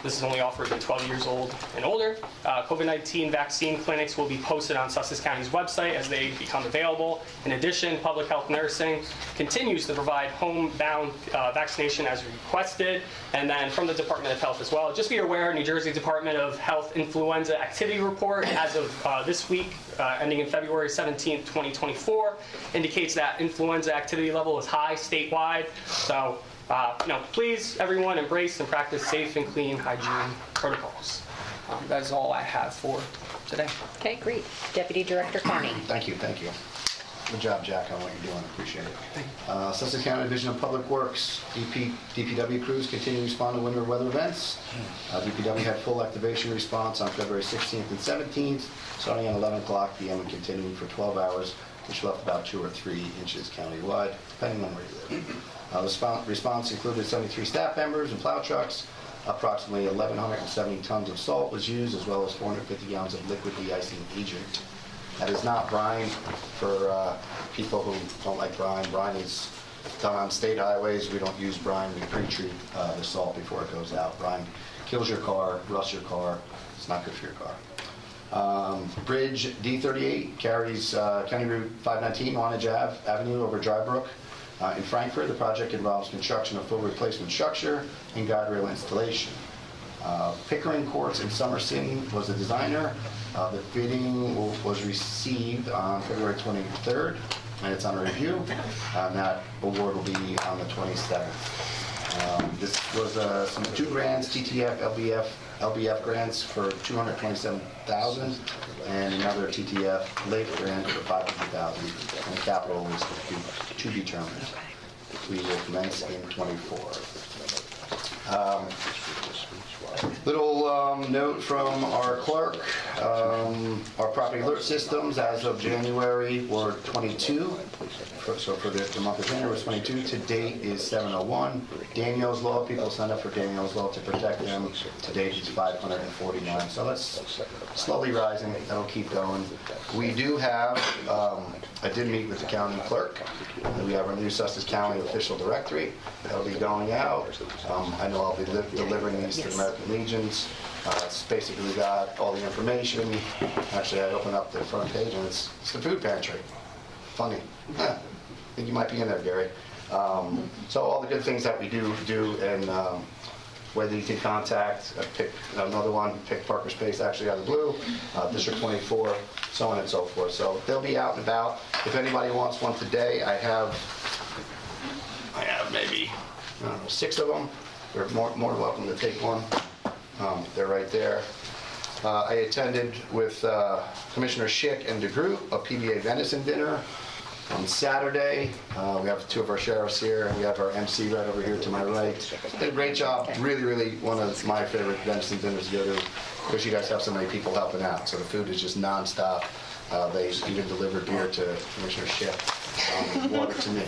This is only offered to 12 years old and older. COVID-19 vaccine clinics will be posted on Sussex County's website as they become available. In addition, Public Health Nursing continues to provide homebound vaccination as requested. And then from the Department of Health as well. Just be aware, New Jersey Department of Health Influenza Activity Report as of this week, ending in February 17th, 2024, indicates that influenza activity level is high statewide. So, please, everyone, embrace and practice safe and clean hygiene protocols. That is all I have for today. Okay, great. Deputy Director Carney. Thank you. Good job, Jack, on what you're doing. I appreciate it. Sussex County Division of Public Works, DPW crews continue to respond to winter weather events. DPW had full activation response on February 16th and 17th, starting at 11 o'clock p.m. and continuing for 12 hours, which left about 2 or 3 inches countywide, depending on where you live. The response included 73 staff members and plow trucks. Approximately 1,170 tons of salt was used, as well as 450 gallons of liquid de-icing agent. That is not brine for people who don't like brine. Brine is done on state highways. We don't use brine. We pre-treat the salt before it goes out. Brine kills your car, rusts your car. It's not good for your car. Bridge D38 carries County Route 519 Wantage Avenue over Dry Brook. In Frankfurt, the project involves construction of full replacement structure and guide rail installation. Pickering Courts in Summer City was the designer. The bidding was received on February 23rd, and it's under review. That award will be on the 27th. This was some 2 grants, TTF, LBF grants for $227,000, and another TTF late grant for $500,000. And the capital is to be determined. We will commence in '24. Little note from our clerk. Our property alert systems as of January were 22. So for the month of January was 22. To date is 701. Daniel's Law, people signed up for Daniel's Law to protect them. To date is 549. So that's slowly rising. That'll keep going. We do have, I did meet with the county clerk. We have our new Sussex County official directory that'll be going out. I know I'll be delivering these to the American Legions. It's basically got all the information. Actually, I opened up the front page and it's the food pantry. Funny. I think you might be in there, Gary. So all the good things that we do, and whether you can contact, pick another one, pick Parker Space actually out of the blue, District 24, so on and so forth. So they'll be out and about. If anybody wants one today, I have maybe, 6 of them. You're more welcome to take one. They're right there. I attended with Commissioner Schick and DeGroot a PBA venison dinner on Saturday. We have two of our sheriffs here, and we have our MC right over here to my right. Did a great job. Really, really one of my favorite venison dinners to go to. Because you guys have so many people helping out, so the food is just nonstop. They even delivered beer to Commissioner Schick, and water to me.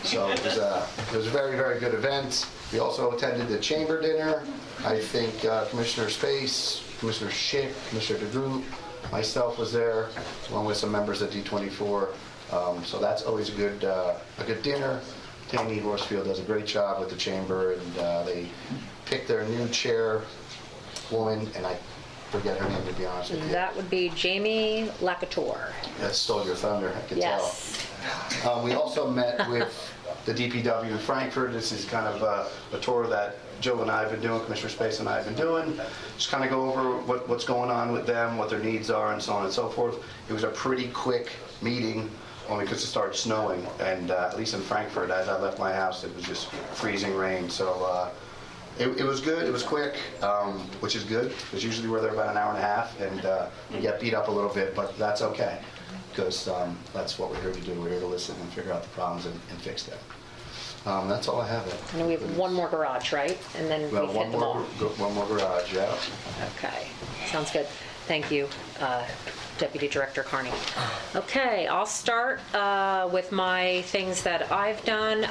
So it was a very, very good event. We also attended the chamber dinner. I think Commissioner Space, Commissioner Schick, Commissioner DeGroot, myself was there, along with some members of D24. So that's always a good dinner. Tammy Horsfield does a great job with the chamber, and they picked their new chairwoman, and I forget her name, to be honest with you. That would be Jamie Lacouture. That stole your thunder, I can Yes. tell. We also met with the DPW in Frankfurt. This is kind of a tour that Joe and I have been doing, Commissioner Space and I have been doing. Just kind of go over what's going on with them, what their needs are, and so on and so forth. It was a pretty quick meeting, only because it started snowing. And at least in Frankfurt, as I left my house, it was just freezing rain. So it was good. It was quick, which is good, because usually we're there about an hour and a half, and we get beat up a little bit, but that's okay, because that's what we're here to do. We're here to listen and figure out the problems and fix them. That's all I have. And then we have one more garage, right? And then Well, we've hit them all. one more garage, yeah. Okay, sounds good. Thank you, Deputy Director Carney. Okay, I'll start with my things that I've done.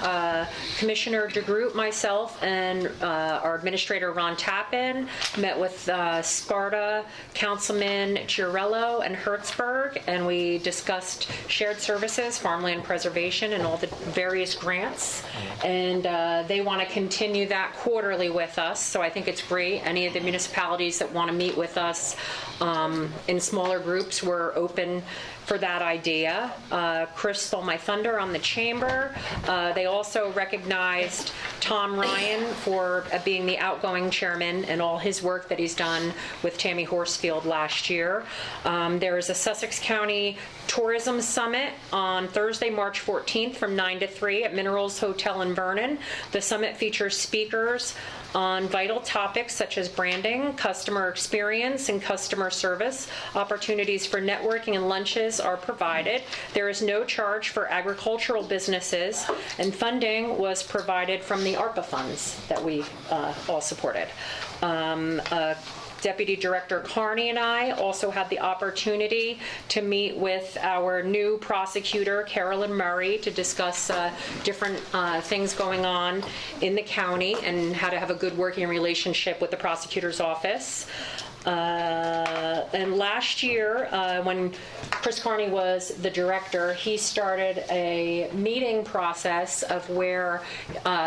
Commissioner DeGroot, myself, and our Administrator Ron Tappan met with Sparta, Councilman Chiarello, and Hertzberg, and we discussed shared services, farmland preservation, and all the various grants. And they want to continue that quarterly with us, so I think it's great. Any of the municipalities that want to meet with us in smaller groups, we're open for that idea. Chris stole my thunder on the chamber. They also recognized Tom Ryan for being the outgoing chairman and all his work that he's done with Tammy Horsfield last year. There is a Sussex County Tourism Summit on Thursday, March 14th from 9 to 3 at Minerals Hotel in Vernon. The summit features speakers on vital topics such as branding, customer experience, and customer service. Opportunities for networking and lunches are provided. There is no charge for agricultural businesses, and funding was provided from the ARPA funds that we all supported. Deputy Director Carney and I also had the opportunity to meet with our new prosecutor, Carolyn Murray, to discuss different things going on in the county and how to have a good working relationship with the prosecutor's office. And last year, when Chris Carney was the director, he started a meeting process of where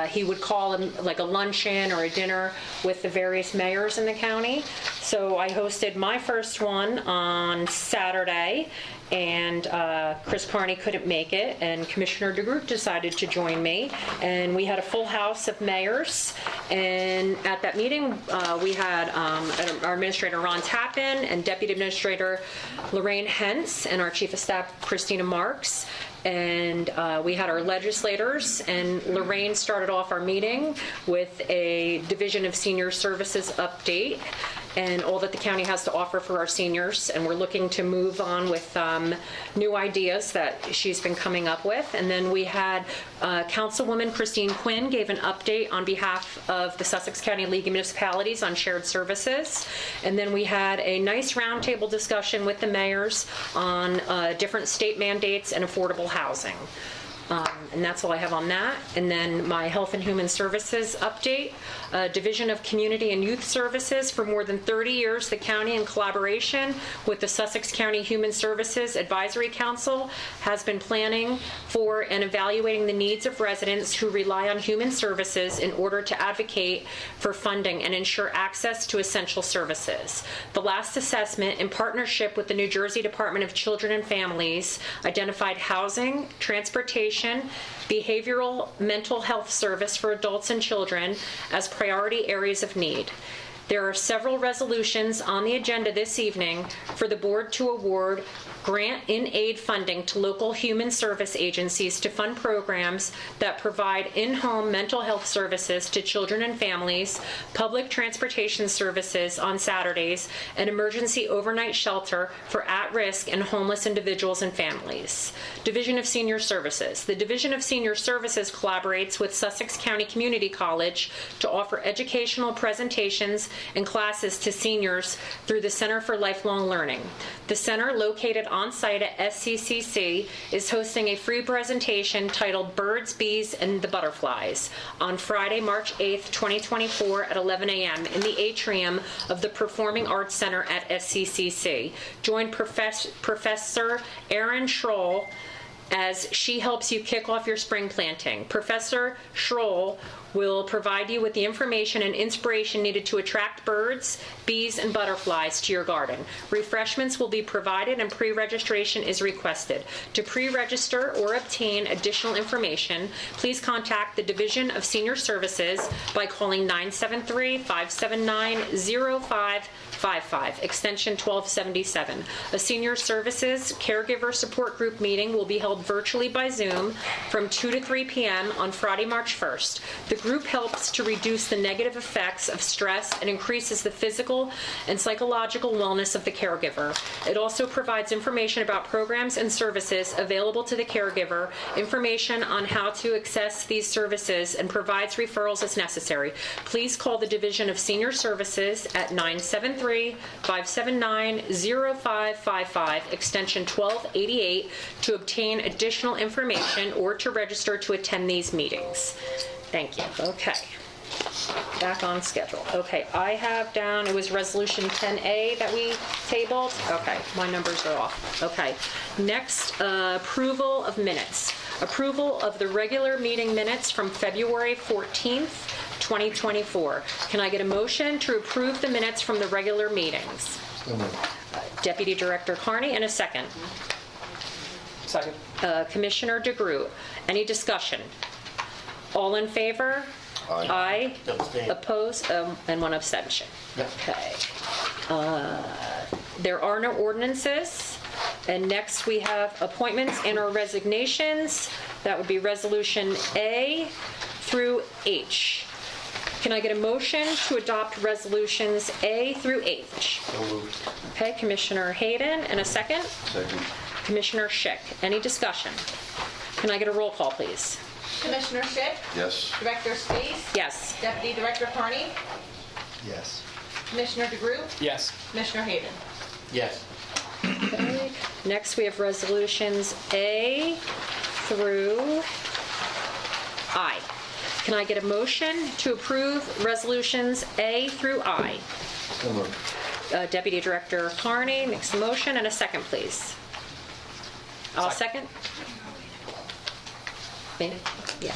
he would call like a luncheon or a dinner with the various mayors in the county. So I hosted my first one on Saturday, and Chris Carney couldn't make it, and Commissioner DeGroot decided to join me, and we had a full house of mayors. And at that meeting, we had our Administrator Ron Tappan and Deputy Administrator Lorraine Hentz and our Chief of Staff Christina Marks. And we had our legislators, and Lorraine started off our meeting with a Division of Senior Services update and all that the county has to offer for our seniors. And we're looking to move on with new ideas that she's been coming up with. And then we had Councilwoman Christine Quinn gave an update on behalf of the Sussex County League of Municipalities on shared services. And then we had a nice roundtable discussion with the mayors on different state mandates and affordable housing. And that's all I have on that. And then my Health and Human Services update. Division of Community and Youth Services. For more than 30 years, the county, in collaboration with the Sussex County Human Services Advisory Council, has been planning for and evaluating the needs of residents who rely on human services in order to advocate for funding and ensure access to essential services. The last assessment, in partnership with the New Jersey Department of Children and Families, identified housing, transportation, behavioral mental health service for adults and children as priority areas of need. There are several resolutions on the agenda this evening for the board to award grant in aid funding to local human service agencies to fund programs that provide in-home mental health services to children and families, public transportation services on Saturdays, and emergency overnight shelter for at-risk and homeless individuals and families. Division of Senior Services. The Division of Senior Services collaborates with Sussex County Community College to offer educational presentations and classes to seniors through the Center for Lifelong Learning. The center, located on-site at SCCC, is hosting a free presentation titled Birds, Bees, and the Butterflies on Friday, March 8th, 2024 at 11 a.m. in the atrium of the Performing Arts Center at SCCC. Join Professor Erin Schroll as she helps you kick off your spring planting. Professor Schroll will provide you with the information and inspiration needed to attract birds, bees, and butterflies to your garden. Refreshments will be provided and pre-registration is requested. To pre-register or obtain additional information, please contact the Division of Senior Services by calling 973-579-0555, extension 1277. A Senior Services Caregiver Support Group meeting will be held virtually by Zoom from 2 to 3 p.m. on Friday, March 1st. The group helps to reduce the negative effects of stress and increases the physical and psychological wellness of the caregiver. It also provides information about programs and services available to the caregiver, information on how to access these services, and provides referrals as necessary. Please call the Division of Senior Services at 973-579-0555, extension 1288, to obtain additional information or to register to attend these meetings. Thank you. Okay. Back on schedule. Okay, I have down, it was Resolution 10A that we tabled. Okay, my numbers are off. Okay. Next, approval of minutes. Approval of the regular meeting minutes from February 14th, 2024. Can I get a motion to approve the minutes from the regular meetings? Deputy Director Carney, and a second. Second. Commissioner DeGroot. Any discussion? All in favor? Aye. Abstain. Opposed? And one abstention. Yep. Okay. There are no ordinances. And next we have appointments and or resignations. That would be Resolution A through H. Can I get a motion to adopt Resolutions A through H? So moved. Okay, Commissioner Hayden, and a second? Second. Commissioner Schick. Any discussion? Can I get a roll call, please? Commissioner Schick, Yes. Director Space, Yes. Deputy Director Carney, Yes. Commissioner DeGroot, Yes. Commissioner Hayden. Yes. Okay. Next, we have resolutions A through I. Can I get a motion to approve resolutions A through I? So moved. Deputy Director Carney makes the motion, and a second, please. I'll second. Me? Yeah.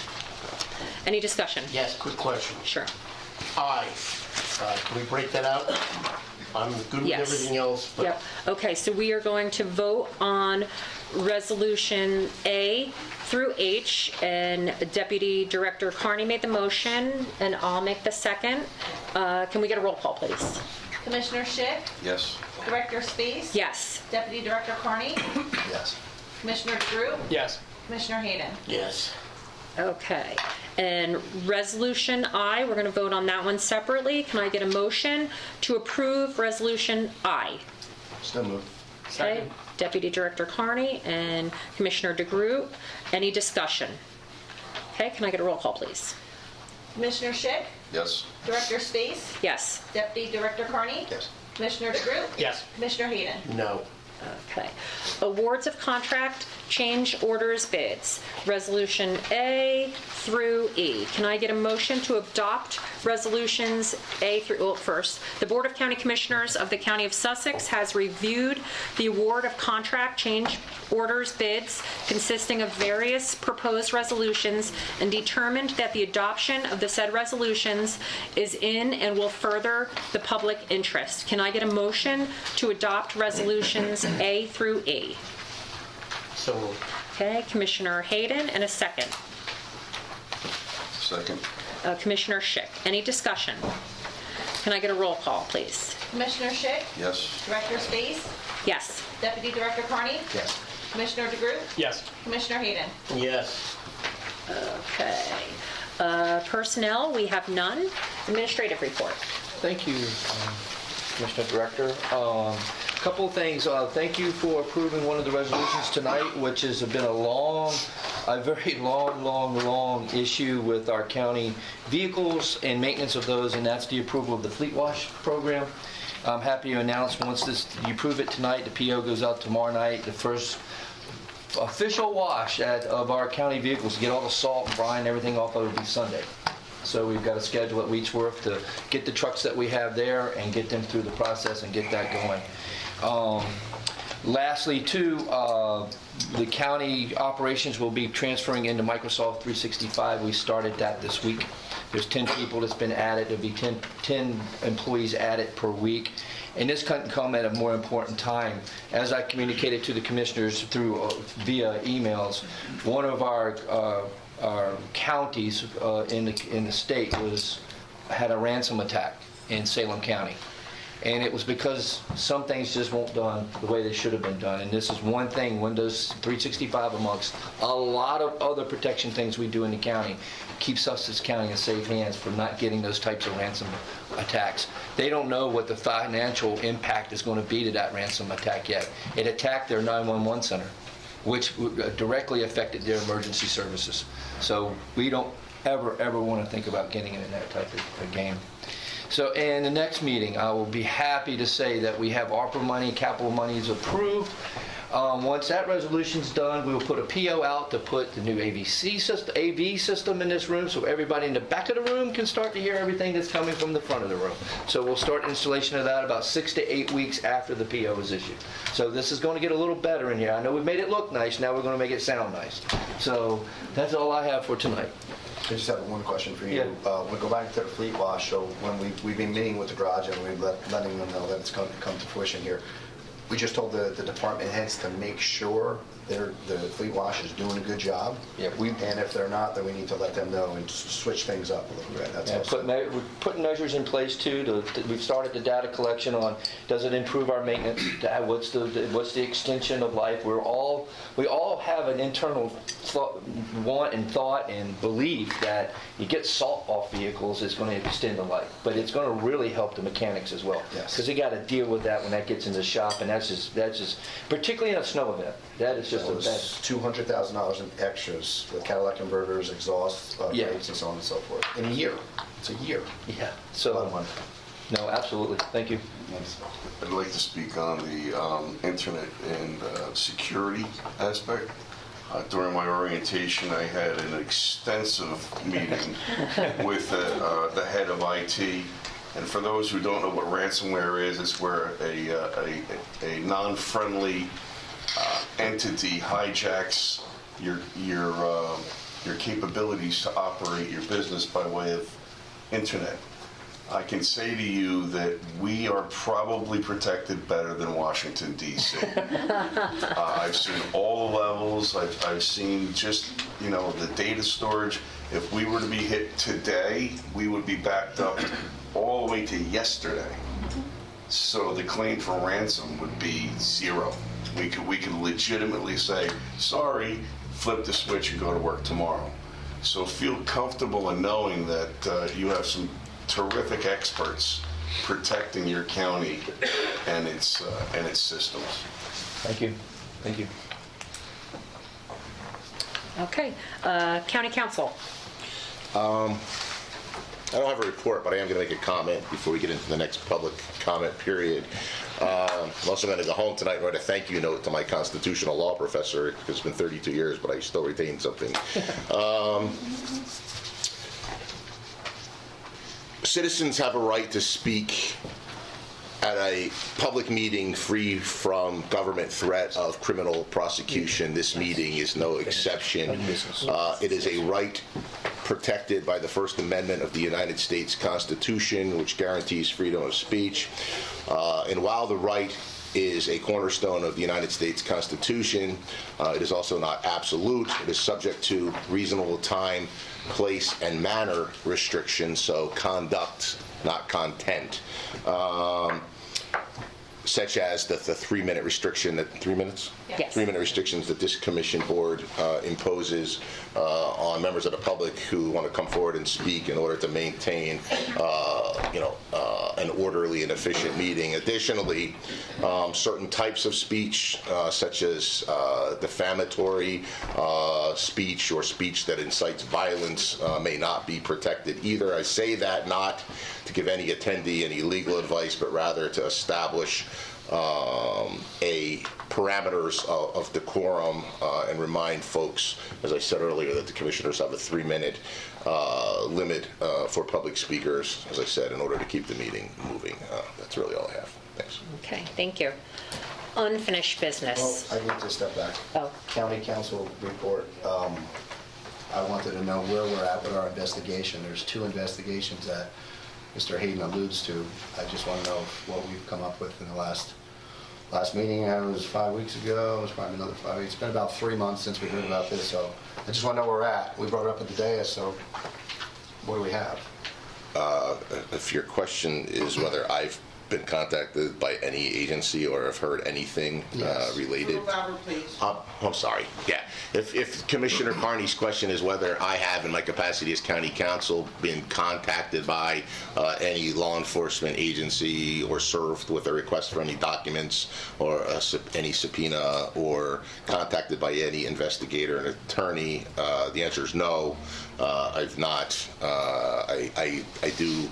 Any discussion? Yes, quick question. Sure. Aye. Can we break that out? I'm good with Yes. everything else, but Yep. Okay, so we are going to vote on resolution A through H, and Deputy Director Carney made the motion, and I'll make the second. Can we get a roll call, please? Commissioner Schick, Yes. Director Space, Yes. Deputy Director Carney, Yes. Commissioner DeGroot, Yes. Commissioner Hayden. yes. Okay. And resolution I, we're going to vote on that one separately. Can I get a motion to approve resolution I? So moved. Okay. Second. Deputy Director Carney and Commissioner DeGroot. Any discussion? Okay, can I get a roll call, please? Commissioner Schick, Yes. Director Space, Yes. Deputy Director Carney, Yes. Commissioner DeGroot, Yes. Commissioner Hayden. No. Okay. Awards of contract, change orders, bids. Resolution A through E. Can I get a motion to adopt resolutions A through, well, first, the Board of County Commissioners of the County of Sussex has reviewed the award of contract, change orders, bids consisting of various proposed resolutions and determined that the adoption of the said resolutions is in and will further the public interest. Can I get a motion to adopt resolutions A through E? So moved. Okay, Commissioner Hayden, and a second. Second. Commissioner Schick. Any discussion? Can I get a roll call, please? Commissioner Schick, Yes. Director Space, Yes. Deputy Director Carney, Yes. Commissioner DeGroot, Yes. Commissioner Hayden. Yes. Okay. Personnel, we have none. Administrative report. Thank you, Commissioner Director. Couple of things. Thank you for approving one of the resolutions tonight, which has been a very long issue with our county vehicles and maintenance of those, and that's the approval of the fleet wash program. I'm happy to announce once you approve it tonight, the PO goes out tomorrow night. The first official wash of our county vehicles to get all the salt and brine and everything off of it will be Sunday. So we've got a schedule at Wheatsworth to get the trucks that we have there and get them through the process and get that going. Lastly, too, the county operations will be transferring into Microsoft 365. We started that this week. There's 10 people that's been added. There'll be 10 employees added per week. And this couldn't come at a more important time. As I communicated to the commissioners via emails, one of our counties in the state had a ransom attack in Salem County. And it was because some things just weren't done the way they should have been done. And this is one thing, Windows 365 amongst a lot of other protection things we do in the county, keeps Sussex County in safe hands for not getting those types of ransom attacks. They don't know what the financial impact is going to be to that ransom attack yet. It attacked their 911 center, which directly affected their emergency services. So we don't ever want to think about getting in that type of game. So in the next meeting, I will be happy to say that we have ARPA money, capital money is approved. Once that resolution's done, we will put a PO out to put the new AV system in this room so everybody in the back of the room can start to hear everything that's coming from the front of the room. So we'll start installation of that about 6 to 8 weeks after the PO is issued. So this is going to get a little better in here. I know we've made it look nice, now we're going to make it sound nice. So that's all I have for tonight. I just have one question for you. Yeah. We'll go back to the fleet wash. So when we've been meeting with the garage and we're letting them know that it's come to fruition here, we just told the department heads to make sure the fleet wash is doing a good job. Yeah, and if they're not, then we need to let them know and switch things up a little bit. That's all. We're putting measures in place too. We've started the data collection on, does it improve our maintenance? What's the extension of life? We all have an internal want and thought and belief that you get salt off vehicles is going to extend the life, but it's going to really help the mechanics as well. Yes. Because they got to deal with that when that gets in the shop, and that's just particularly in a snow event. That is just It was $200,000 in extras with Cadillac converters, exhaust brakes, and so on and so forth. In a year. It's a year. Yeah. A lot of money. No, absolutely. Thank you. Yes. I'd like to speak on the internet and security aspect. During my orientation, I had an extensive meeting with the head of IT. And for those who don't know what ransomware is, it's where a non-friendly entity hijacks your capabilities to operate your business by way of internet. I can say to you that we are probably protected better than Washington, D.C. I've seen all the levels. I've seen just, the data storage. If we were to be hit today, we would be backed up all the way to yesterday. So the claim for ransom would be zero. We could legitimately say, sorry, flip the switch and go to work tomorrow. So feel comfortable in knowing that you have some terrific experts protecting your county and its systems. Thank you. Thank you. Okay. County Council. I don't have a report, but I am going to make a comment before we get into the next public comment period. I'm also going to go home tonight and write a thank you note to my constitutional law professor, because it's been 32 years, but I still retain something. Citizens have a right to speak at a public meeting free from government threat of criminal prosecution. This meeting is no exception. It is a right protected by the First Amendment of the United States Constitution, which guarantees freedom of speech. And while the right is a cornerstone of the United States Constitution, it is also not absolute. It is subject to reasonable time, place, and manner restrictions, so conduct not content. Such as the 3-minute restriction, that 3 minutes? Yes. 3-minute restrictions that this commission board imposes on members of the public who want to come forward and speak in order to maintain, an orderly and efficient meeting. Additionally, certain types of speech, such as defamatory speech or speech that incites violence, may not be protected either. I say that not to give any attendee any legal advice, but rather to establish parameters of decorum and remind folks, as I said earlier, that the commissioners have a 3-minute limit for public speakers, as I said, in order to keep the meeting moving. That's really all I have. Thanks. Okay, thank you. Unfinished Well, business. I need to step back. Oh. County Council report. I wanted to know where we're at with our investigation. There's 2 investigations that Mr. Hayden alludes to. I just want to know what we've come up with in the last meeting. It was 5 weeks ago. It was probably another 5 weeks. It's been about 3 months since we heard about this, so I just want to know where we're at. We brought it up at the dais, so what do we have? If your question is whether I've been contacted by any agency or have heard anything Yes. related. Move over, please. I'm sorry. Yeah. If Commissioner Carney's question is whether I have, in my capacity as county counsel, been contacted by any law enforcement agency or served with a request for any documents or any subpoena or contacted by any investigator and attorney, the answer is no. I've not. I do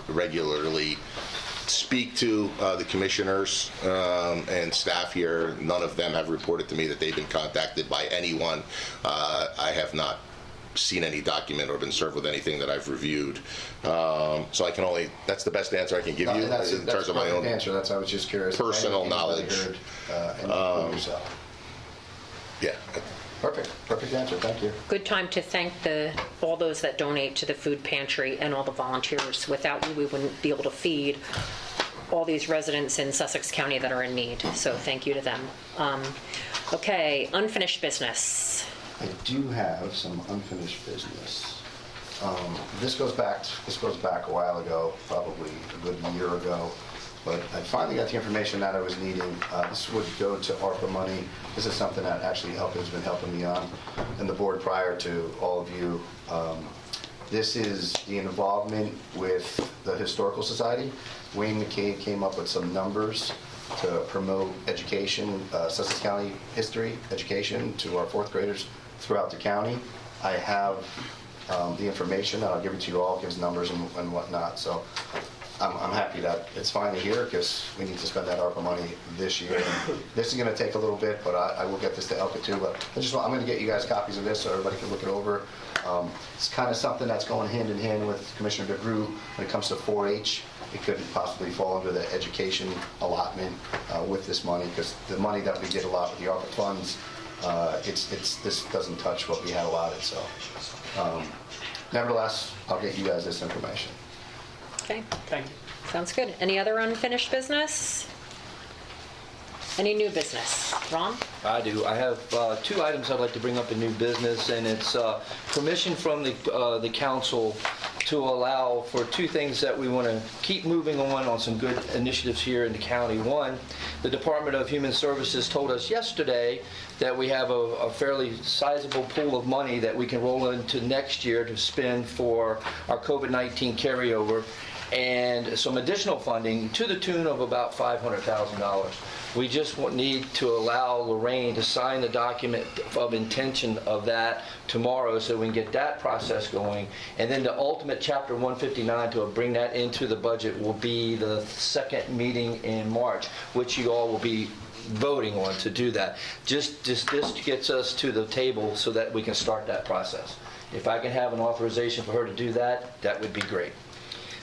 regularly speak to the commissioners and staff here. None of them have reported to me that they've been contacted by anyone. I have not seen any document or been served with anything that I've reviewed. So I can only, that's the best answer I can give you in terms of my own answer. That's, I was just curious. personal Anybody knowledge. Heard, anything yourself. Yeah. Perfect answer. Thank you. Good time to thank all those that donate to the food pantry and all the volunteers. Without you, we wouldn't be able to feed all these residents in Sussex County that are in need. So thank you to them. Okay, unfinished business. I do have some unfinished business. This goes back a while ago, probably a good year ago. But I finally got the information that I was needing. This would go to ARPA money. This is something that actually has been helping me on, and the board prior to all of you. This is the involvement with the Historical Society. Wayne McCabe came up with some numbers to promote education, Sussex County history education to our 4th graders throughout the county. I have the information, and I'll give it to you all. It gives numbers and whatnot. So I'm happy that it's finally here because we need to spend that ARPA money this year. This is going to take a little bit, but I will get this to Elka too. But I'm going to get you guys copies of this so everybody can look it over. It's kind of something that's going hand in hand with Commissioner DeGroot when it comes to 4-H. It could possibly fall under the education allotment with this money because the money that we get a lot with the ARPA funds, this doesn't touch what we had allotted. So, nevertheless, I'll get you guys this information. Okay, Thank you. sounds good. Any other unfinished business? Any new business? Ron? I do. I have 2 items I'd like to bring up in new business, and it's permission from the council to allow for 2 things that we want to keep moving on some good initiatives here in the county. One, the Department of Human Services told us yesterday that we have a fairly sizable pool of money that we can roll into next year to spend for our COVID-19 carryover and some additional funding to the tune of about $500,000. We just need to allow Lorraine to sign the document of intention of that tomorrow so we can get that process going. And then the ultimate Chapter 159 to bring that into the budget will be the 2nd meeting in March, which you all will be voting on to do that. Just this gets us to the table so that we can start that process. If I can have an authorization for her to do that, that would be great.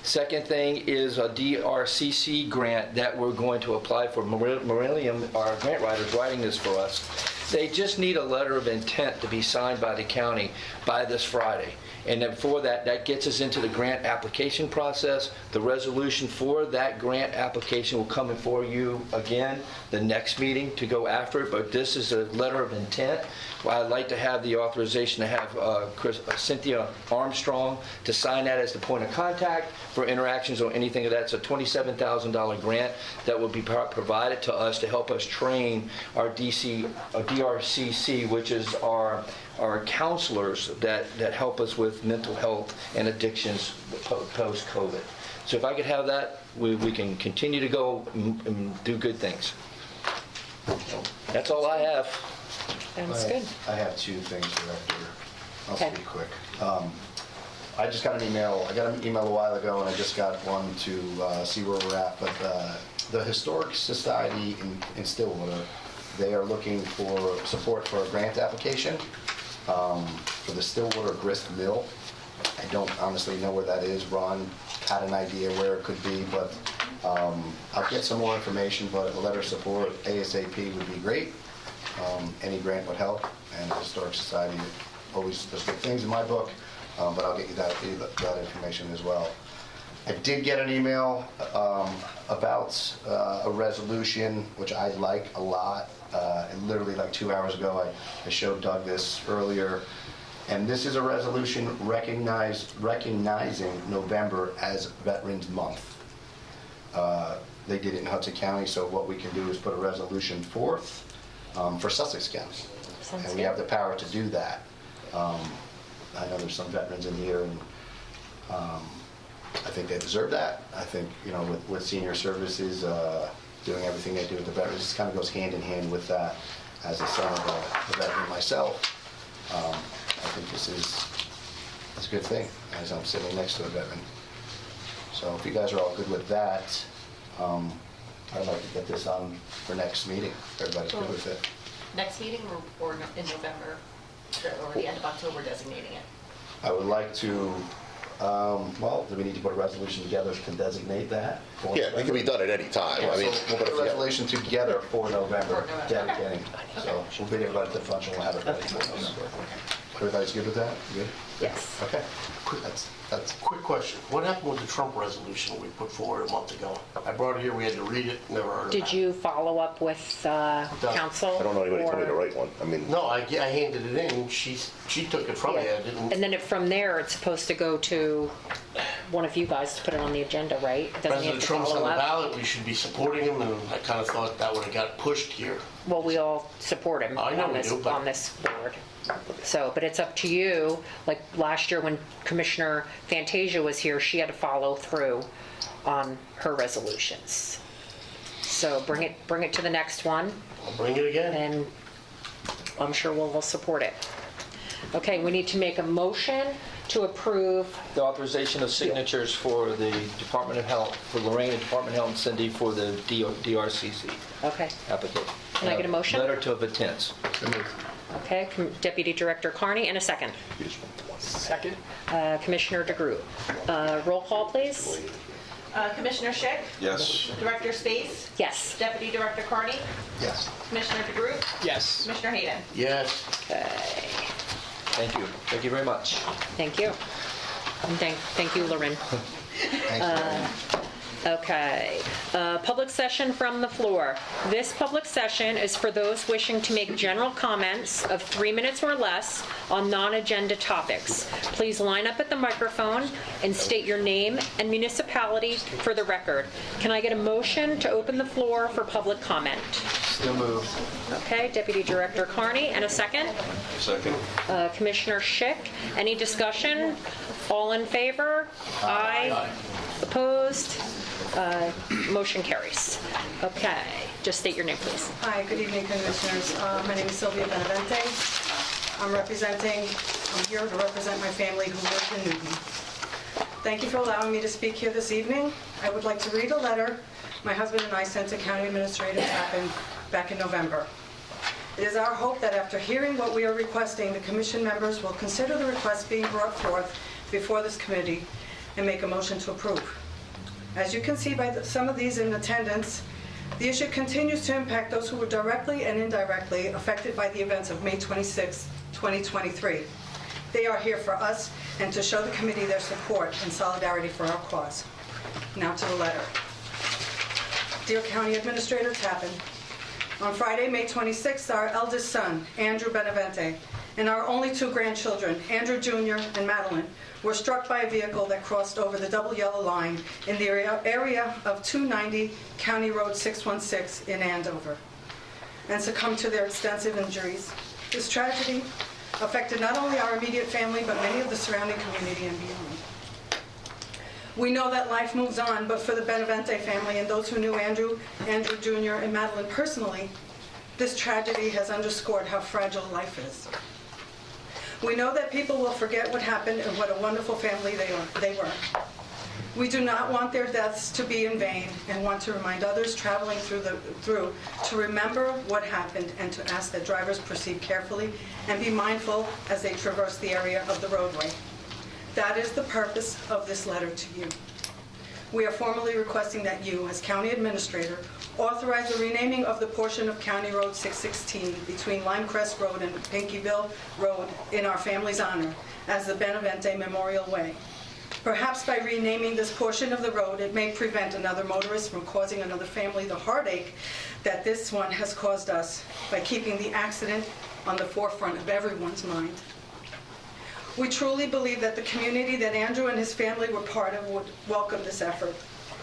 Second thing is a DRCC grant that we're going to apply for. Millennium, our grant writer's writing this for us. They just need a letter of intent to be signed by the county by this Friday. And then for that, that gets us into the grant application process. The resolution for that grant application will come before you again the next meeting to go after it, but this is a letter of intent. I'd like to have the authorization to have Cynthia Armstrong to sign that as the point of contact for interactions or anything of that. It's a $27,000 grant that will be provided to us to help us train our DRCC, which is our counselors that help us with mental health and addictions post-COVID. So if I could have that, we can continue to go and do good things. That's all I have. Sounds good. I have two things, Director. I'll Okay. speak quick. I just got an email. I got an email a while ago, and I just got one to see where we're at. But the Historic Society in Stillwater, they are looking for support for a grant application for the Stillwater Grist Mill. I don't honestly know where that is. Ron had an idea where it could be, but I'll get some more information. But a letter of support ASAP would be great. Any grant would help, and the Historic Society always does good things in my book, but I'll get you that information as well. I did get an email about a resolution, which I like a lot. And literally like 2 hours ago, I showed Doug this earlier. And this is a resolution recognizing November as Veterans Month. They did it in Hudson County, so what we can do is put a resolution forth for Sussex County. Sounds And we good. have the power to do that. I know there's some veterans in here, and I think they deserve that. I think, with senior services, doing everything they do with the veterans, it kind of goes hand in hand with that. As a son of a veteran myself, I think this is a good thing, as I'm sitting next to a veteran. So if you guys are all good with that, I'd like to get this on for next meeting. Everybody's good with it. Next meeting or in November, or the end of October designating it? I would like to, do we need to put a resolution together to designate that? for Yeah, it can be done at any time. Yeah, I mean, so we'll put a resolution together for November, For November. dedicating. So we'll bring everybody to the function, we'll have it ready for November. Everybody's good with that? Good? Yes. Okay. That's Quick question. What happened with the Trump resolution we put forward a month ago? I brought it here, we had to read it, never heard of it. Did you follow up with council? I don't know anybody told me to or- write one. I mean, No, I handed it in, she took it from me, Yeah. I didn't. And then from there, it's supposed to go to one of you guys to put it on the agenda, right? Doesn't he have President to Trump's on follow the up? ballot, we should be supporting him, and I kind of thought that would have got pushed here. Well, we all support him I know on we this, do, but- on this board. So, but it's up to you. Like last year when Commissioner Fantasia was here, she had to follow through on her resolutions. So bring it to the next one, I'll bring it again. and I'm sure we'll support it. Okay, we need to make a motion to approve. The authorization of signatures for the Department of Health, for Lorraine and Department of Health and Cindy for the DRCC Okay, application. Can I get a motion? Letter of intents. okay. Deputy Director Carney, and a second. Second? Commissioner DeGroot. Roll call, please. Commissioner Schick, Yes. Director Space, Yes. Deputy Director Carney, Yes. Commissioner DeGroot, Yes. Commissioner Hayden. Yes. Okay. Thank you. Thank you very much. Thank you. And thank you, Lauren. Thanks. Okay. Public session from the floor. This public session is for those wishing to make general comments of 3 minutes or less on non-agenda topics. Please line up at the microphone and state your name and municipality for the record. Can I get a motion to open the floor for public comment? Still moved. Okay, Deputy Director Carney, and a second. Second. Commissioner Schick, any discussion? All in favor? Aye. Opposed? Motion carries. Okay, just state your name, please. Hi, good evening, Commissioners. My name is Sylvia Benavente. I'm here to represent my family who lives in Newton. Thank you for allowing me to speak here this evening. I would like to read a letter my husband and I sent to County Administrator Tappan back in November. It is our hope that after hearing what we are requesting, the Commission members will consider the request being brought forth before this committee and make a motion to approve. As you can see by some of these in attendance, the issue continues to impact those who were directly and indirectly affected by the events of May 26, 2023. They are here for us and to show the committee their support and solidarity for our cause. Now to the letter. Dear County Administrator Tappan, on Friday, May 26th, our eldest son, Andrew Benavente, and our only two grandchildren, Andrew Jr. and Madeline, were struck by a vehicle that crossed over the double yellow line in the area of 290 County Road 616 in Andover, and succumbed to their extensive injuries. This tragedy affected not only our immediate family, but many of the surrounding community and beyond. We know that life moves on, but for the Benavente family and those who knew Andrew Jr. and Madeline personally, this tragedy has underscored how fragile life is. We know that people will forget what happened and what a wonderful family they were. We do not want their deaths to be in vain and want to remind others traveling through to remember what happened and to ask that drivers proceed carefully and be mindful as they traverse the area of the roadway. That is the purpose of this letter to you. We are formally requesting that you, as County Administrator, authorize the renaming of the portion of County Road 616 between Limecrest Road and Pinkyville Road in our family's honor as the Benavente Memorial Way. Perhaps by renaming this portion of the road, it may prevent another motorist from causing another family the heartache that this one has caused us by keeping the accident on the forefront of everyone's mind. We truly believe that the community that Andrew and his family were part of would welcome this effort,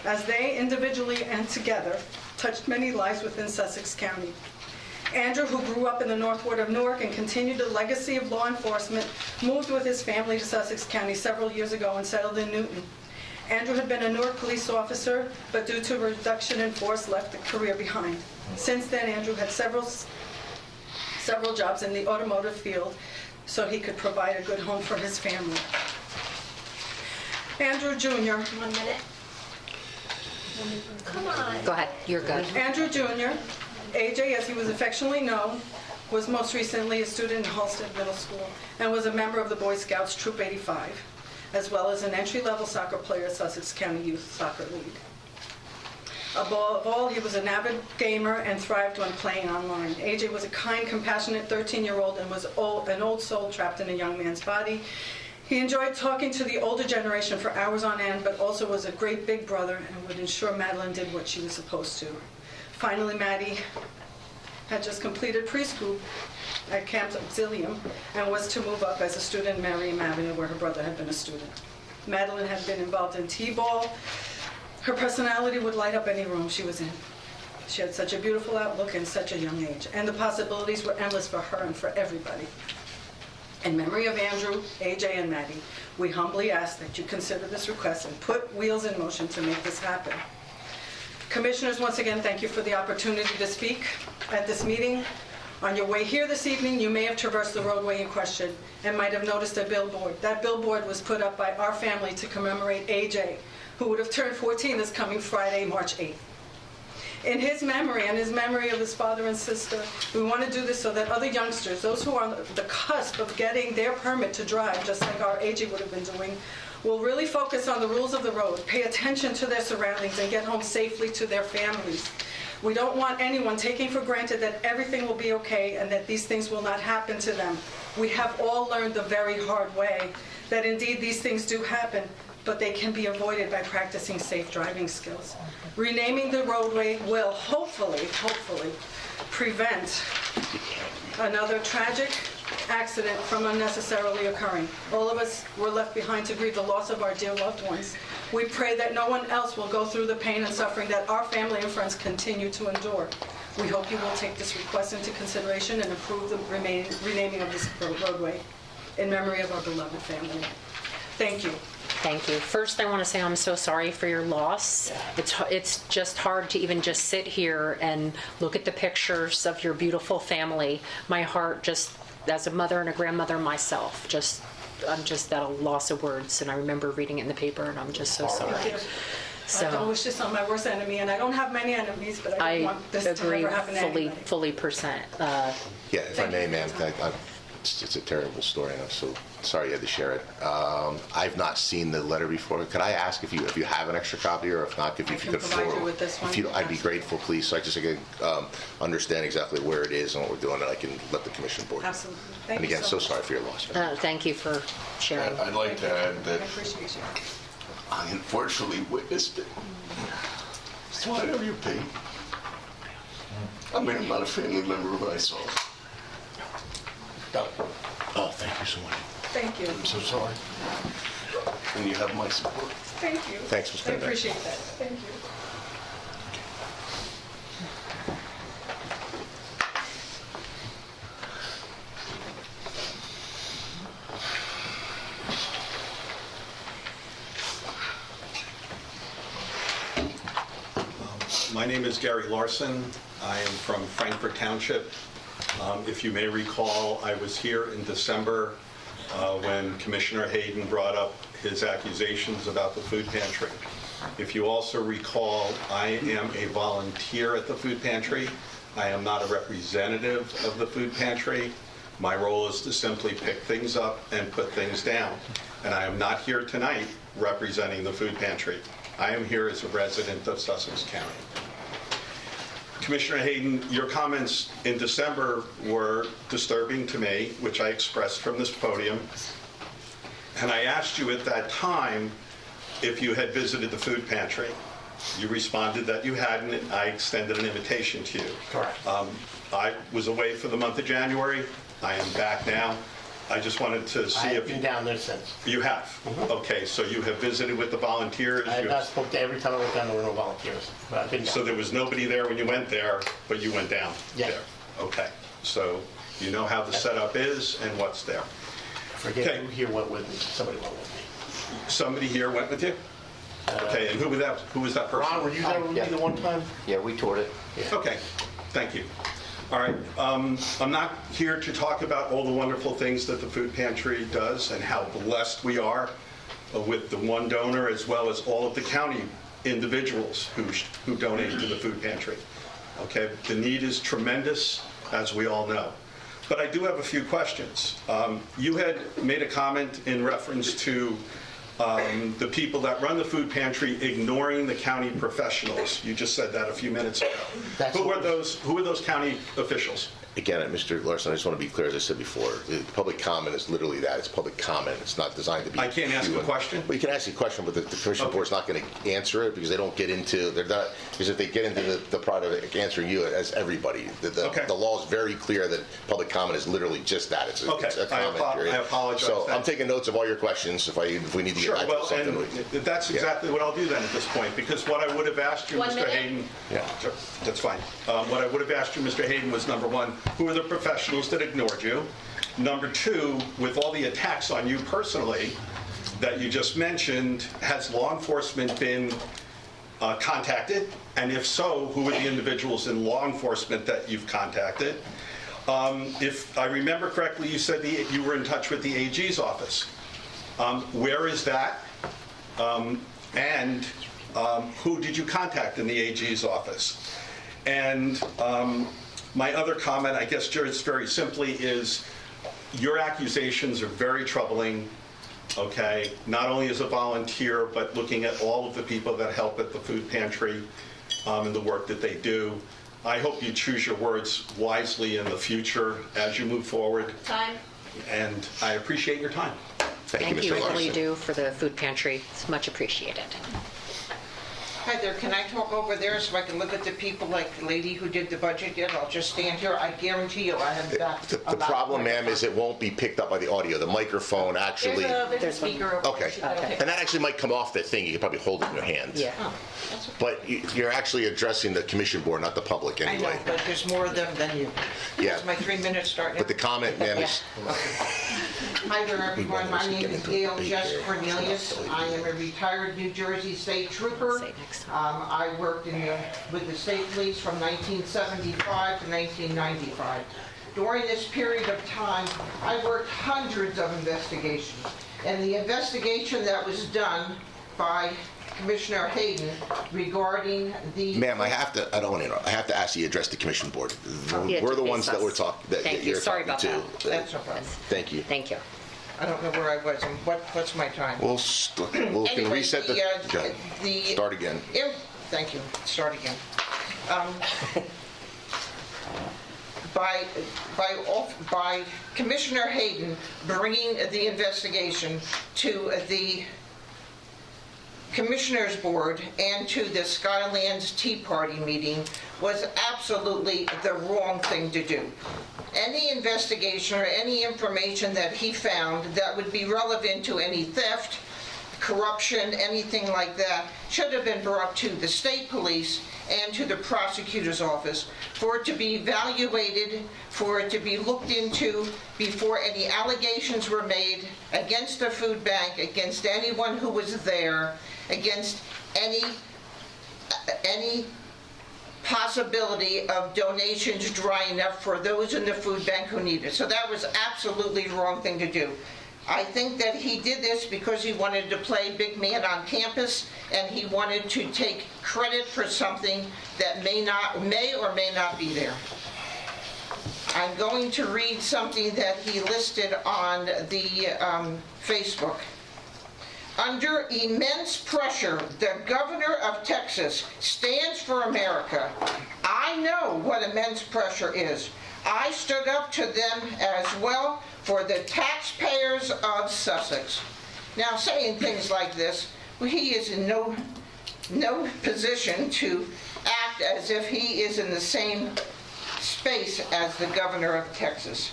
as they individually and together touched many lives within Sussex County. Andrew, who grew up in the North Ward of Newark and continued the legacy of law enforcement, moved with his family to Sussex County several years ago and settled in Newton. Andrew had been a Newark police officer, but due to a reduction in force, left the career behind. Since then, Andrew had several jobs in the automotive field, so he could provide a good home for his family. Andrew Jr. 1 minute. Come on. Go ahead, you're good. Andrew Jr., AJ as he was affectionately known, was most recently a student in Halstead Middle School and was a member of the Boy Scouts Troop 85, as well as an entry-level soccer player at Sussex County Youth Soccer League. Above all, he was an avid gamer and thrived when playing online. AJ was a kind, compassionate 13-year-old and was an old soul trapped in a young man's body. He enjoyed talking to the older generation for hours on end, but also was a great big brother and would ensure Madeline did what she was supposed to. Finally, Maddie had just completed preschool at Camp Auxilium and was to move up as a student in Merriam Avenue, where her brother had been a student. Madeline had been involved in T-ball. Her personality would light up any room she was in. She had such a beautiful outlook and such a young age, and the possibilities were endless for her and for everybody. In memory of Andrew, AJ, and Maddie, we humbly ask that you consider this request and put wheels in motion to make this happen. Commissioners, once again, thank you for the opportunity to speak at this meeting. On your way here this evening, you may have traversed the roadway in question and might have noticed a billboard. That billboard was put up by our family to commemorate AJ, who would have turned 14 this coming Friday, March 8th. In his memory and his memory of his father and sister, we want to do this so that other youngsters, those who are on the cusp of getting their permit to drive, just like our AJ would have been doing, will really focus on the rules of the road, pay attention to their surroundings, and get home safely to their families. We don't want anyone taking for granted that everything will be okay and that these things will not happen to them. We have all learned the very hard way that indeed these things do happen, but they can be avoided by practicing safe driving skills. Renaming the roadway will hopefully prevent another tragic accident from unnecessarily occurring. All of us were left behind to grieve the loss of our dear loved ones. We pray that no one else will go through the pain and suffering that our family and friends continue to endure. We hope you will take this request into consideration and approve the renaming of this roadway in memory of our beloved family. Thank you. Thank you. First, I want to say I'm so sorry for your loss. It's just hard to even just sit here and look at the pictures of your beautiful family. My heart just, as a mother and a grandmother myself, I'm just at a loss of words. And I remember reading it in the paper, and I'm just so sorry. I don't wish this on my worst enemy, and I don't have many enemies, but I don't want this to ever happen to anybody. Fully percent. Yeah, if I may, ma'am, It's a terrible story, and I'm so sorry you had to share it. I've not seen the letter before. Could I ask if you have an extra copy, or if not, if you can could provide you forward? with this one. I'd be grateful, please, so I just can understand exactly where it is and what we're doing, and I can let the commission board. Absolutely. And Thank you again, so much. sorry for your loss. Thank you for sharing. I'd like to add I that appreciate you. I unfortunately witnessed it. So whatever you pay. I mean, I'm not a family member, but I saw it. Oh, thank you so much. Thank you. I'm so sorry. And you have my support. Thank you. Thanks for I spending that. appreciate that. Thank you. My name is Gary Larson. I am from Frankfort Township. If you may recall, I was here in December when Commissioner Hayden brought up his accusations about the food pantry. If you also recall, I am a volunteer at the food pantry. I am not a representative of the food pantry. My role is to simply pick things up and put things down. And I am not here tonight representing the food pantry. I am here as a resident of Sussex County. Commissioner Hayden, your comments in December were disturbing to me, which I expressed from this podium. And I asked you at that time if you had visited the food pantry. You responded that you hadn't, and I extended an invitation to you. Correct. I was away for the month of January. I am back now. I just wanted to see I have if been down there since. you have. Okay, so you have visited with the volunteers. I have You- not spoke to every time I went down, there were no volunteers, but I've been So down. there was nobody there when you went there, but you went down Yeah. there? Okay, so you know how the setup is and what's there. Forget okay. who here went with me, somebody went with me. Somebody here went with you? Okay, and who was that person? Ron, were you there with me the one time? Yeah, we toured it. Okay, thank you. All right, I'm not here to talk about all the wonderful things that the food pantry does and how blessed we are with the one donor as well as all of the county individuals who donate to the food pantry. Okay, the need is tremendous, as we all know. But I do have a few questions. You had made a comment in reference to the people that run the food pantry ignoring the county professionals. You just said that a few minutes ago. Who are those county officials? Again, Mr. Larson, I just want to be clear, as I said before, the public comment is literally that. It's public comment. It's not designed to be... I can't ask a question? Well, you can ask a question, but the commission board's not going to answer it because they don't get into... Because if they get into the product of answering you as everybody, the law is very clear that public comment is literally just that. It's a comment period. I apologize. So I'm taking notes of all your questions if we need to get back to something. And that's exactly what I'll do then at this point, because what I would have asked you, 1 Mr. minute? Hayden... Yeah. That's fine. What I would have asked you, Mr. Hayden, was number one, who are the professionals that ignored you? Number two, with all the attacks on you personally that you just mentioned, has law enforcement been contacted? And if so, who are the individuals in law enforcement that you've contacted? If I remember correctly, you said you were in touch with the AG's office. Where is that? And who did you contact in the AG's office? And my other comment, I guess just very simply, is your accusations are very troubling, okay? Not only as a volunteer, but looking at all of the people that help at the food pantry and the work that they do. I hope you choose your words wisely in the future as you move forward. Time. And I appreciate your time. Thank you for all you do for the food pantry. It's much appreciated. Hi there, can I talk over there so I can look at the people like the lady who did the budget yet? I'll just stand here. I guarantee you I have got The problem, ma'am, is it won't be picked up by the audio. The microphone actually... There's a speaker over Okay. there. And that actually might come off the thing. You could probably hold it in your hands. Yeah. But you're actually addressing the commission board, not the public I know, anyway. but there's more of them than you. Yeah. Is my 3 minutes starting? But the comment, ma'am, is... Hi there, everyone. My name is Gail Jess Cornelius. I am a retired New Jersey State Trooper. Say next time. I worked with the state police from 1975 to 1995. During this period of time, I worked hundreds of investigations. And the investigation that was done by Commissioner Hayden regarding the... Ma'am, I don't want to interrupt. I have to ask you to address the commission board. Yeah, We're the to ones face that we're us. talking, that Thank you. you're Sorry talking about to. That's no problem. Thank you. Thank you. I don't know where I was, and what's my time? We'll can Anyway, reset the, go ahead. Start again. Thank you. Start again. By Commissioner Hayden bringing the investigation to the Commissioners Board and to the Skylands Tea Party meeting was absolutely the wrong thing to do. Any investigation or any information that he found that would be relevant to any theft, corruption, anything like that, should have been brought to the state police and to the prosecutor's office for it to be evaluated, for it to be looked into before any allegations were made against the food bank, against anyone who was there, against any possibility of donations drying up for those in the food bank who need it. So that was absolutely the wrong thing to do. I think that he did this because he wanted to play big man on campus, and he wanted to take credit for something that may or may not be there. I'm going to read something that he listed on the Facebook. Under immense pressure, the governor of Texas stands for America. I know what immense pressure is. I stood up to them as well for the taxpayers of Sussex. Now, saying things like this, he is in no position to act as if he is in the same space as the governor of Texas.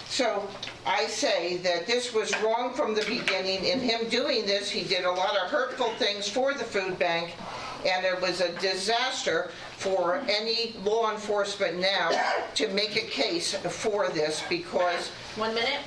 So I say that this was wrong from the beginning. In him doing this, he did a lot of hurtful things for the food bank, and it was a disaster for any law enforcement now to make a case for this because... 1 minute.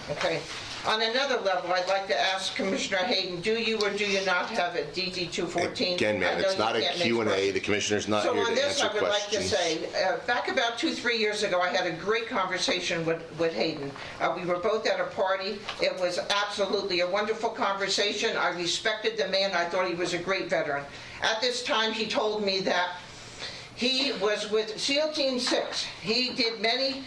Okay. On another level, I'd like to ask Commissioner Hayden, do you or do you not have a DD 214? Again, ma'am, it's not a Q&A. The commissioner's not here to answer questions. So on this, I would like to say, back about 2-3 years ago, I had a great conversation with Hayden. We were both at a party. It was absolutely a wonderful conversation. I respected the man. I thought he was a great veteran. At this time, he told me that he was with SEAL Team 6. He did many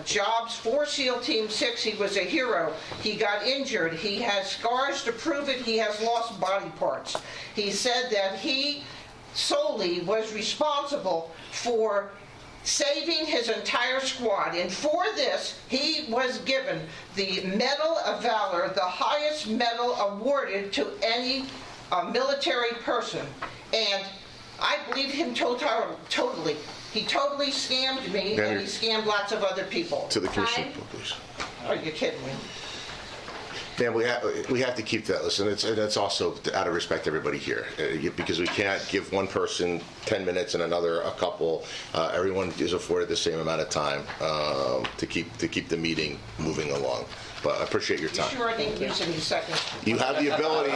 jobs for SEAL Team 6. He was a hero. He got injured. He has scars to prove it. He has lost body parts. He said that he solely was responsible for saving his entire squad. And for this, he was given the Medal of Valor, the highest medal awarded to any military person. And I believe him totally. He totally scammed me, and he scammed lots of other people. To the commission, please. Are you kidding me? Ma'am, we have to keep that. Listen, it's also out of respect to everybody here, because we can't give one person 10 minutes and another a couple. Everyone is afforded the same amount of time to keep the meeting moving along. But I appreciate your time. You sure I didn't use any seconds? You have the ability.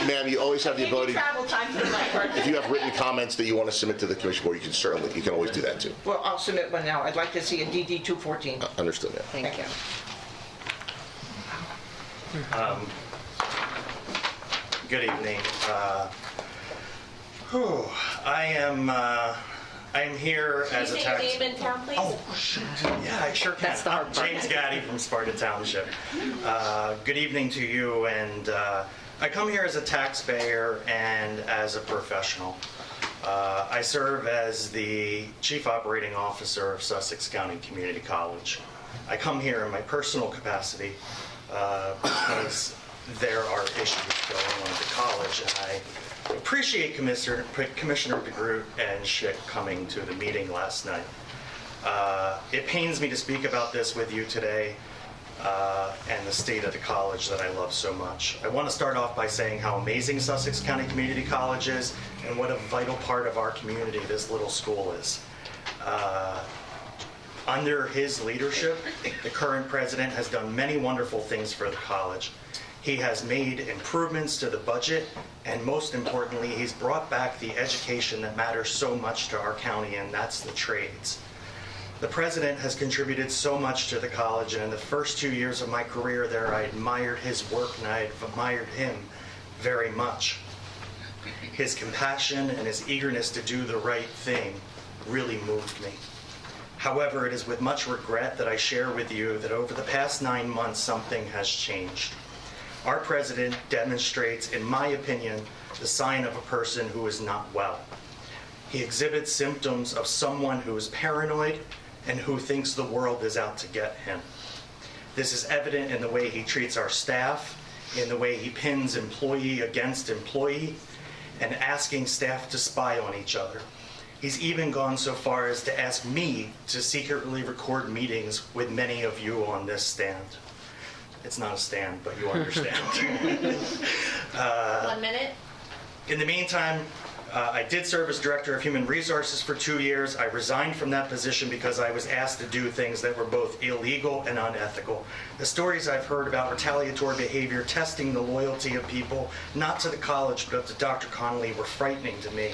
Ma'am, you always have the ability. Travel time for my part. If you have written comments that you want to submit to the commission board, you can always do that too. Well, I'll submit one now. I'd like to see a DD 214. Understood, ma'am. Thank you. Good evening. I am here as a Can you tax. say your name and town, please? Oh, shoot. Yeah, I sure can. That's the hard part. James Gaddy from Sparta Township. Good evening to you, and I come here as a taxpayer and as a professional. I serve as the Chief Operating Officer of Sussex County Community College. I come here in my personal capacity because there are issues going on at the college, and I appreciate Commissioner DeGroot and Schick coming to the meeting last night. It pains me to speak about this with you today and the state of the college that I love so much. I want to start off by saying how amazing Sussex County Community College is and what a vital part of our community this little school is. Under his leadership, the current president has done many wonderful things for the college. He has made improvements to the budget, and most importantly, he's brought back the education that matters so much to our county, and that's the trades. The president has contributed so much to the college, and in the first 2 years of my career there, I admired his work and I admired him very much. His compassion and his eagerness to do the right thing really moved me. However, it is with much regret that I share with you that over the past 9 months, something has changed. Our president demonstrates, in my opinion, the sign of a person who is not well. He exhibits symptoms of someone who is paranoid and who thinks the world is out to get him. This is evident in the way he treats our staff, in the way he pins employee against employee, and asking staff to spy on each other. He's even gone so far as to ask me to secretly record meetings with many of you on this stand. It's not a stand, but you understand. 1 minute. In the meantime, I did serve as Director of Human Resources for 2 years. I resigned from that position because I was asked to do things that were both illegal and unethical. The stories I've heard about retaliatory behavior, testing the loyalty of people, not to the college, but to Dr. Connolly, were frightening to me.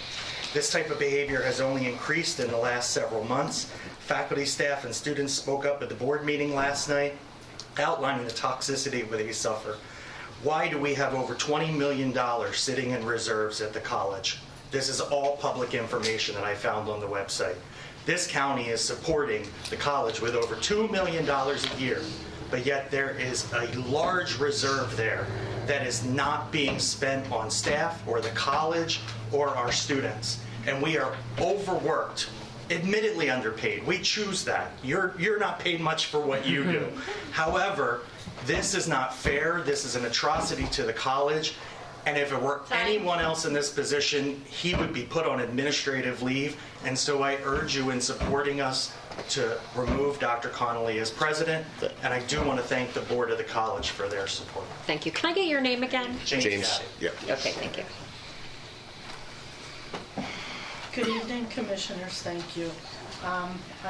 This type of behavior has only increased in the last several months. Faculty, staff, and students spoke up at the board meeting last night, outlining the toxicity that we suffer. Why do we have over $20 million sitting in reserves at the college? This is all public information that I found on the website. This county is supporting the college with over $2 million a year, but yet there is a large reserve there that is not being spent on staff or the college or our students. And we are overworked, admittedly underpaid. We choose that. You're not paid much for what you do. However, this is not fair. This is an atrocity to the college. And if it were anyone else in this position, he would be put on administrative leave. And so I urge you in supporting us to remove Dr. Connolly as president. And I do want to thank the board of the college for their support. Thank you. Can I get your name again? James. Yeah. Okay, thank you. Good evening, commissioners. Thank you. I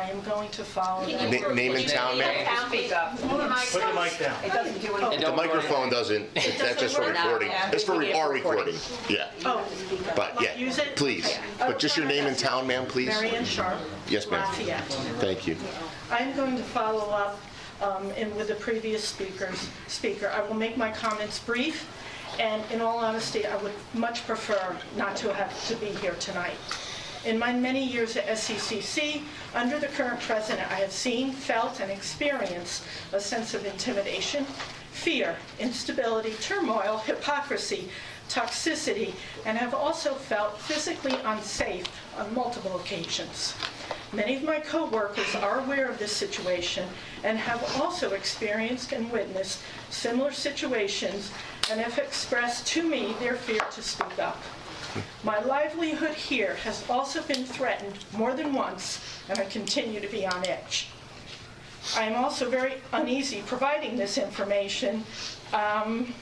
am going to follow that. Name and town, ma'am? Speak up. Put the mic down. It doesn't do anything. The microphone doesn't, that's just for recording. It's for our recording. Yeah. Oh, But, yeah, use it? please. Okay. But just your name and town, ma'am, please. Marion Sharp. Yes, ma'am. Lafayette. Thank you. I'm going to follow up with the previous speaker. I will make my comments brief, and in all honesty, I would much prefer not to have to be here tonight. In my many years at SCCC, under the current president, I have seen, felt, and experienced a sense of intimidation, fear, instability, turmoil, hypocrisy, toxicity, and have also felt physically unsafe on multiple occasions. Many of my co-workers are aware of this situation and have also experienced and witnessed similar situations and have expressed to me their fear to speak up. My livelihood here has also been threatened more than once, and I continue to be on edge. I am also very uneasy providing this information. I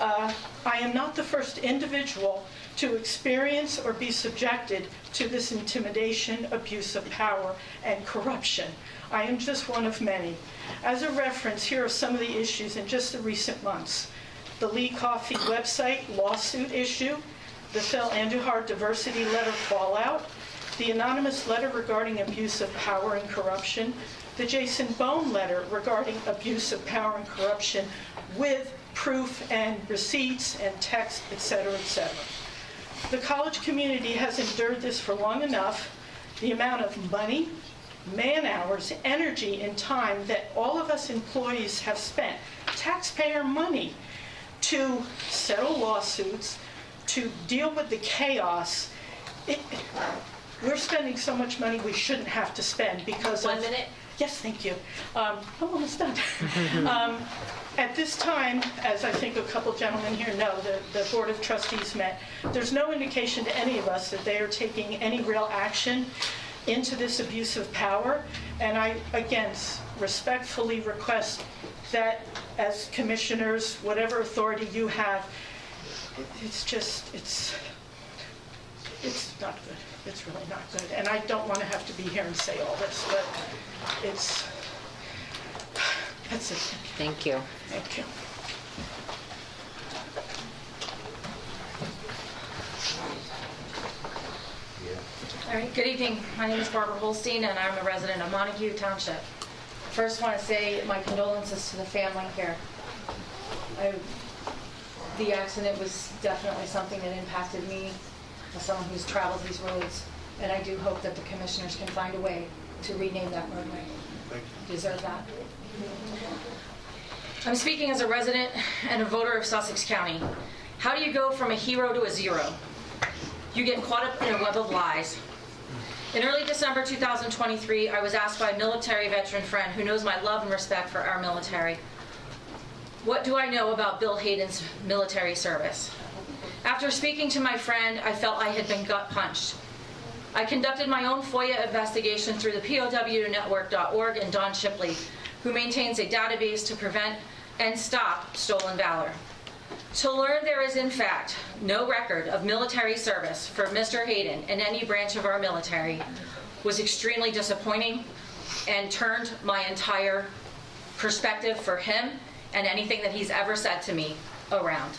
am not the first individual to experience or be subjected to this intimidation, abuse of power, and corruption. I am just one of many. As a reference, here are some of the issues in just the recent months. The Lee Coffee website lawsuit issue, the Phil Andujar diversity letter fallout, the anonymous letter regarding abuse of power and corruption, the Jason Bone letter regarding abuse of power and corruption with proof and receipts and text, etc., etc. The college community has endured this for long enough. The amount of money, man-hours, energy, and time that all of us employees have spent, taxpayer money, to settle lawsuits, to deal with the chaos. We're spending so much money we shouldn't have to spend because of... 1 minute. Yes, thank you. I'm almost done. At this time, as I think a couple gentlemen here know, the Board of Trustees met. There's no indication to any of us that they are taking any real action into this abuse of power. And I, again, respectfully request that as commissioners, whatever authority you have, it's not good. It's really not good. And I don't want to have to be here and say all this, but that's it. Thank you. Thank you. All right, good evening. My name is Barbara Holstein, and I'm a resident of Montague Township. First, want to say my condolences to the family here. The accident was definitely something that impacted me as someone who's traveled these roads, and I do hope that the commissioners can find a way to rename that roadway. You deserve that. I'm speaking as a resident and a voter of Sussex County. How do you go from a hero to a zero? You get caught up in a web of lies. In early December 2023, I was asked by a military veteran friend who knows my love and respect for our military, what do I know about Bill Hayden's military service? After speaking to my friend, I felt I had been gut punched. I conducted my own FOIA investigation through the POWnetwork.org and Don Shipley, who maintains a database to prevent and stop stolen valor. To learn there is, in fact, no record of military service for Mr. Hayden in any branch of our military was extremely disappointing and turned my entire perspective for him and anything that he's ever said to me around.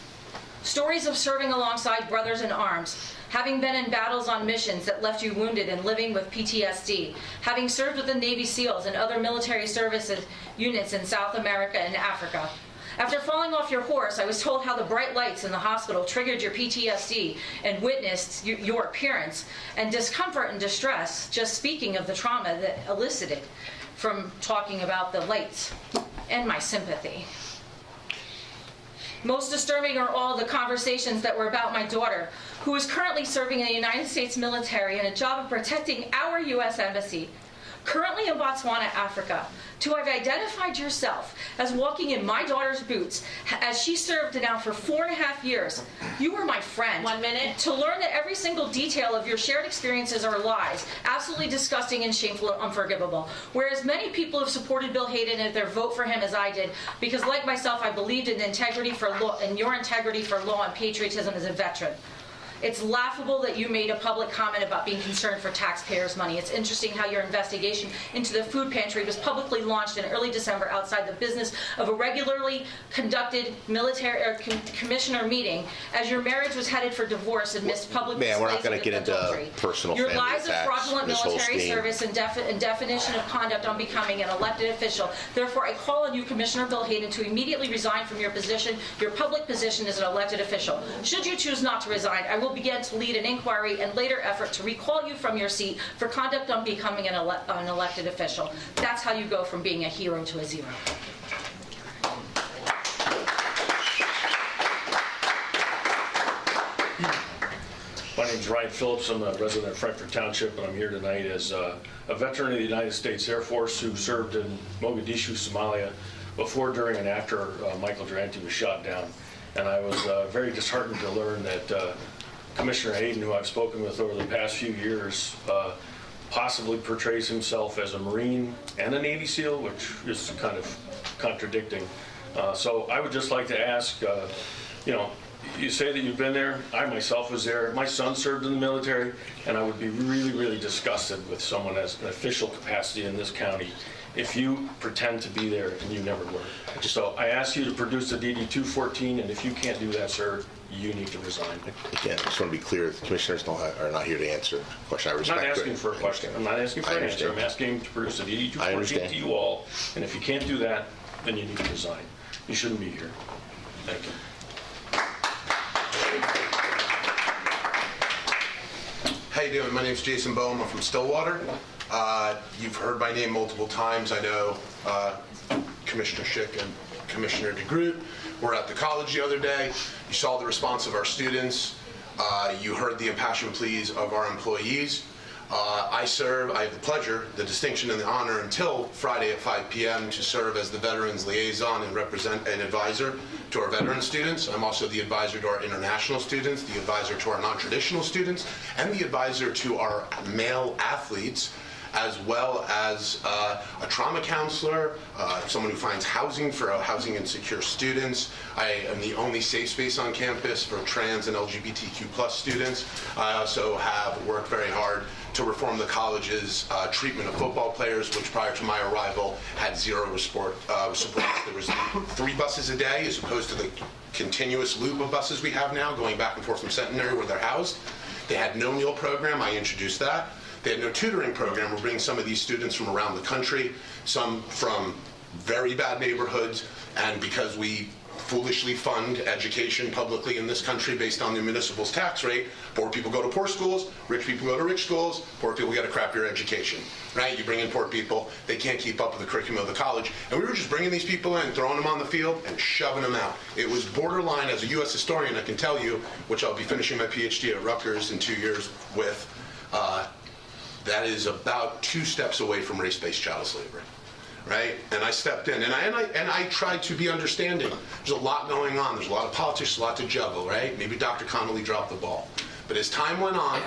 Stories of serving alongside brothers in arms, having been in battles on missions that left you wounded and living with PTSD, having served with the Navy SEALs and other military services units in South America and Africa. After falling off your horse, I was told how the bright lights in the hospital triggered your PTSD and witnessed your appearance and discomfort and distress, just speaking of the trauma that elicited from talking about the lights, and my sympathy. Most disturbing are all the conversations that were about my daughter, who is currently serving in the United States military in a job of protecting our U.S. Embassy, currently in Botswana, Africa, to have identified yourself as walking in my daughter's boots as she served now for 4.5 years. You were my friend. 1 minute. To learn that every single detail of your shared experiences are lies, absolutely disgusting and shameful and unforgivable. Whereas many people have supported Bill Hayden and their vote for him as I did, because like myself, I believed in integrity for law and your integrity for law and patriotism as a veteran. It's laughable that you made a public comment about being concerned for taxpayers' money. It's interesting how your investigation into the food pantry was publicly launched in early December outside the business of a regularly conducted military commissioner meeting, as your marriage was headed for divorce and missed public Man, we're not displays going to of get into adultery. personal Your family lies of attacks, fraudulent Ms. military Holstein. service and definition of conduct on becoming an elected official. Therefore, I call on you, Commissioner Bill Hayden, to immediately resign from your position, your public position as an elected official. Should you choose not to resign, I will begin to lead an inquiry and later effort to recall you from your seat for conduct on becoming an elected official. That's how you go from being a hero to a zero. My name's Ryan Phillips. I'm a resident of Frankfurt Township, and I'm here tonight as a veteran of the United States Air Force who served in Mogadishu, Somalia, before, during, and after Michael Durante was shot down. And I was very disheartened to learn that Commissioner Hayden, who I've spoken with over the past few years, possibly portrays himself as a Marine and a Navy SEAL, which is kind of contradicting. So I would just like to ask, you say that you've been there. I myself was there. My son served in the military, and I would be really, really disgusted with someone as an official capacity in this county if you pretend to be there and you never were. So I ask you to produce the DD-214, and if you can't do that, sir, you need to resign. Again, I just want to be clear, the commissioners are not here to answer the question. I I'm respect not it. asking for a question. I'm not asking for an answer. I'm asking to produce a DD-214 to you all, and if you can't do that, then you need to resign. You shouldn't be here. Thank you. How you doing? My name's Jason Bohm. I'm from Stillwater. You've heard my name multiple times. I know Commissioner Schick and Commissioner DeGroot were at the college the other day. You saw the response of our students. You heard the impassioned pleas of our employees. I have the pleasure, the distinction, and the honor until Friday at 5 p.m. to serve as the Veterans Liaison and represent an advisor to our veteran students. I'm also the advisor to our international students, the advisor to our non-traditional students, and the advisor to our male athletes, as well as a trauma counselor, someone who finds housing for housing insecure students. I am the only safe space on campus for trans and LGBTQ+ students. I also have worked very hard to reform the college's treatment of football players, which prior to my arrival had zero support. There was 3 buses a day as opposed to the continuous loop of buses we have now going back and forth from Centenary where they're housed. They had no meal program. I introduced that. They had no tutoring program. We're bringing some of these students from around the country, some from very bad neighborhoods, and because we foolishly fund education publicly in this country based on the municipal's tax rate, poor people go to poor schools, rich people go to rich schools, poor people get a crappier education, right? You bring in poor people, they can't keep up with the curriculum of the college, and we were just bringing these people in, throwing them on the field, and shoving them out. It was borderline. As a U.S. historian, I can tell you, which I'll be finishing my PhD at Rutgers in 2 years with, that is about 2 steps away from race-based chattel slavery. Right? And I stepped in, and I tried to be understanding. There's a lot going on. There's a lot of politics, a lot to juggle, right? Maybe Dr. Connolly dropped the ball. But as time went on,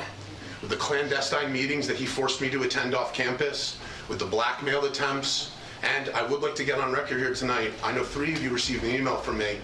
with the clandestine meetings that he forced me to attend off campus, with the blackmail attempts, and I would like to get on record here tonight, I know 3 of you received an email from me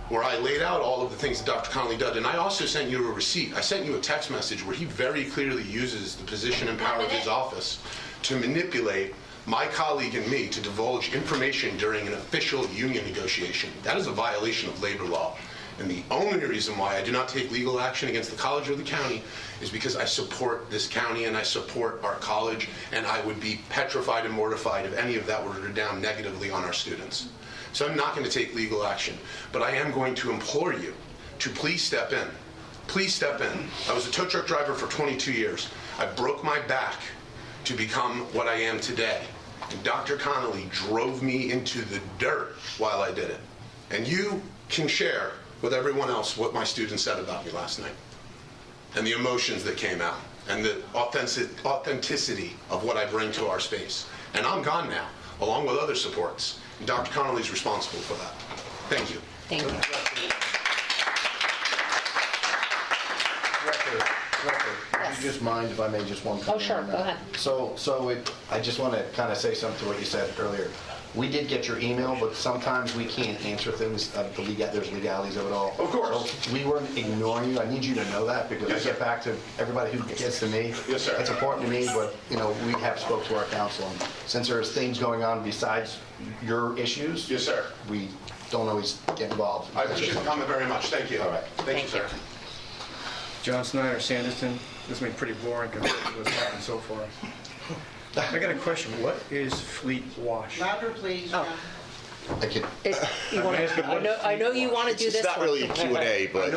where I laid out all of the things that Dr. Connolly did, and I also sent you a receipt. I sent you a text message where he very clearly uses the position and power of his office to manipulate my colleague and me to divulge information during an official union negotiation. That is a violation of labor law. And the only reason why I do not take legal action against the college or the county is because I support this county and I support our college, and I would be petrified and mortified if any of that were to redound negatively on our students. So I'm not going to take legal action, but I am going to implore you to please step in. Please step in. I was a tow truck driver for 22 years. I broke my back to become what I am today. And Dr. Connolly drove me into the dirt while I did it. And you can share with everyone else what my students said about me last night, and the emotions that came out, and the authenticity of what I bring to our space. And I'm gone now, along with other supports. And Dr. Connolly's responsible for that. Thank you. Thank you. Would you just mind if I made just one comment? Oh, sure. on that? Go ahead. I just want to kind of say something to what you said earlier. We did get your email, but sometimes we can't answer things. There's legalities of it all. Of course. So we weren't ignoring you. I need you to know that, because Yes, I get sir. back to everybody who gets to me. Yes, sir. It's important to me, but we have spoke to our council, and since there's things going on besides your issues, Yes, sir. we don't always get involved. I appreciate the comment very much. Thank you. All right. Thank you, sir. John Snyder, Sanderson. This has been pretty boring compared to what's happened so far. I got a question. What is Fleet Wash? Louder, please. Oh. I could. I know you want to do this It's not one. really a Q&A, but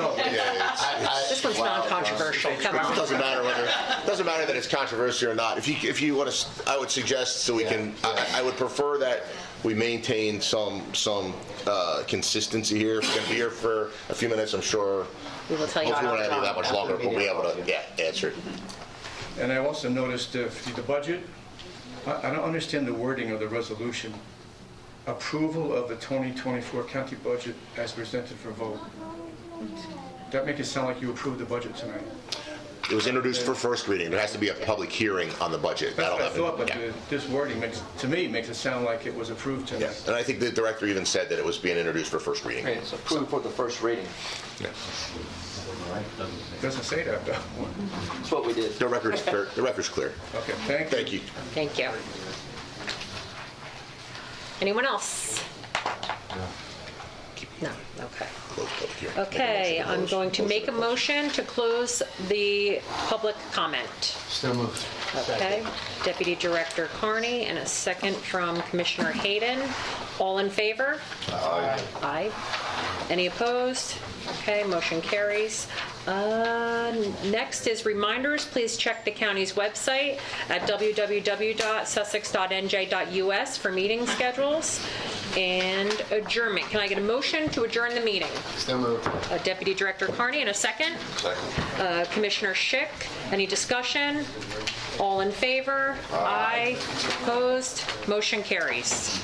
This one's non-controversial. Come it on. doesn't matter that it's controversial or not. If you want to, I would suggest so we can. I would prefer that we maintain some consistency here. If we're going to be here for a few minutes, I'm sure. We will tell you. Hopefully, we're not going to be that much longer. We'll be able to answer it. And I also noticed the budget. I don't understand the wording of the resolution. Approval of the 2024 county budget as presented for vote. That makes it sound like you approved the budget tonight. It was introduced for first reading. There has to be a public hearing on the budget. That's That'll what I thought, but happen. this wording makes it sound like it was approved tonight. And I think the director even said that it was being introduced for first reading. It's approved for the first reading. Doesn't say that, though. That's what we did. The record's clear. The record's clear. Okay, thank you. Thank you. Anyone else? No. Okay. Close public hearing. Okay, I'm going to make a motion to close the public comment. Still moved. Okay. Deputy Director Carney, and a second from Commissioner Hayden. All in favor? Aye. Aye. Any opposed? Okay, motion carries. Next is reminders. Please check the county's website at www.sussex.nj.us for meeting schedules. And adjournment. Can I get a motion to adjourn the meeting? Still moved. Deputy Director Carney, and a second. Second. Commissioner Schick. Any discussion? All in favor? Aye. Opposed? Motion carries.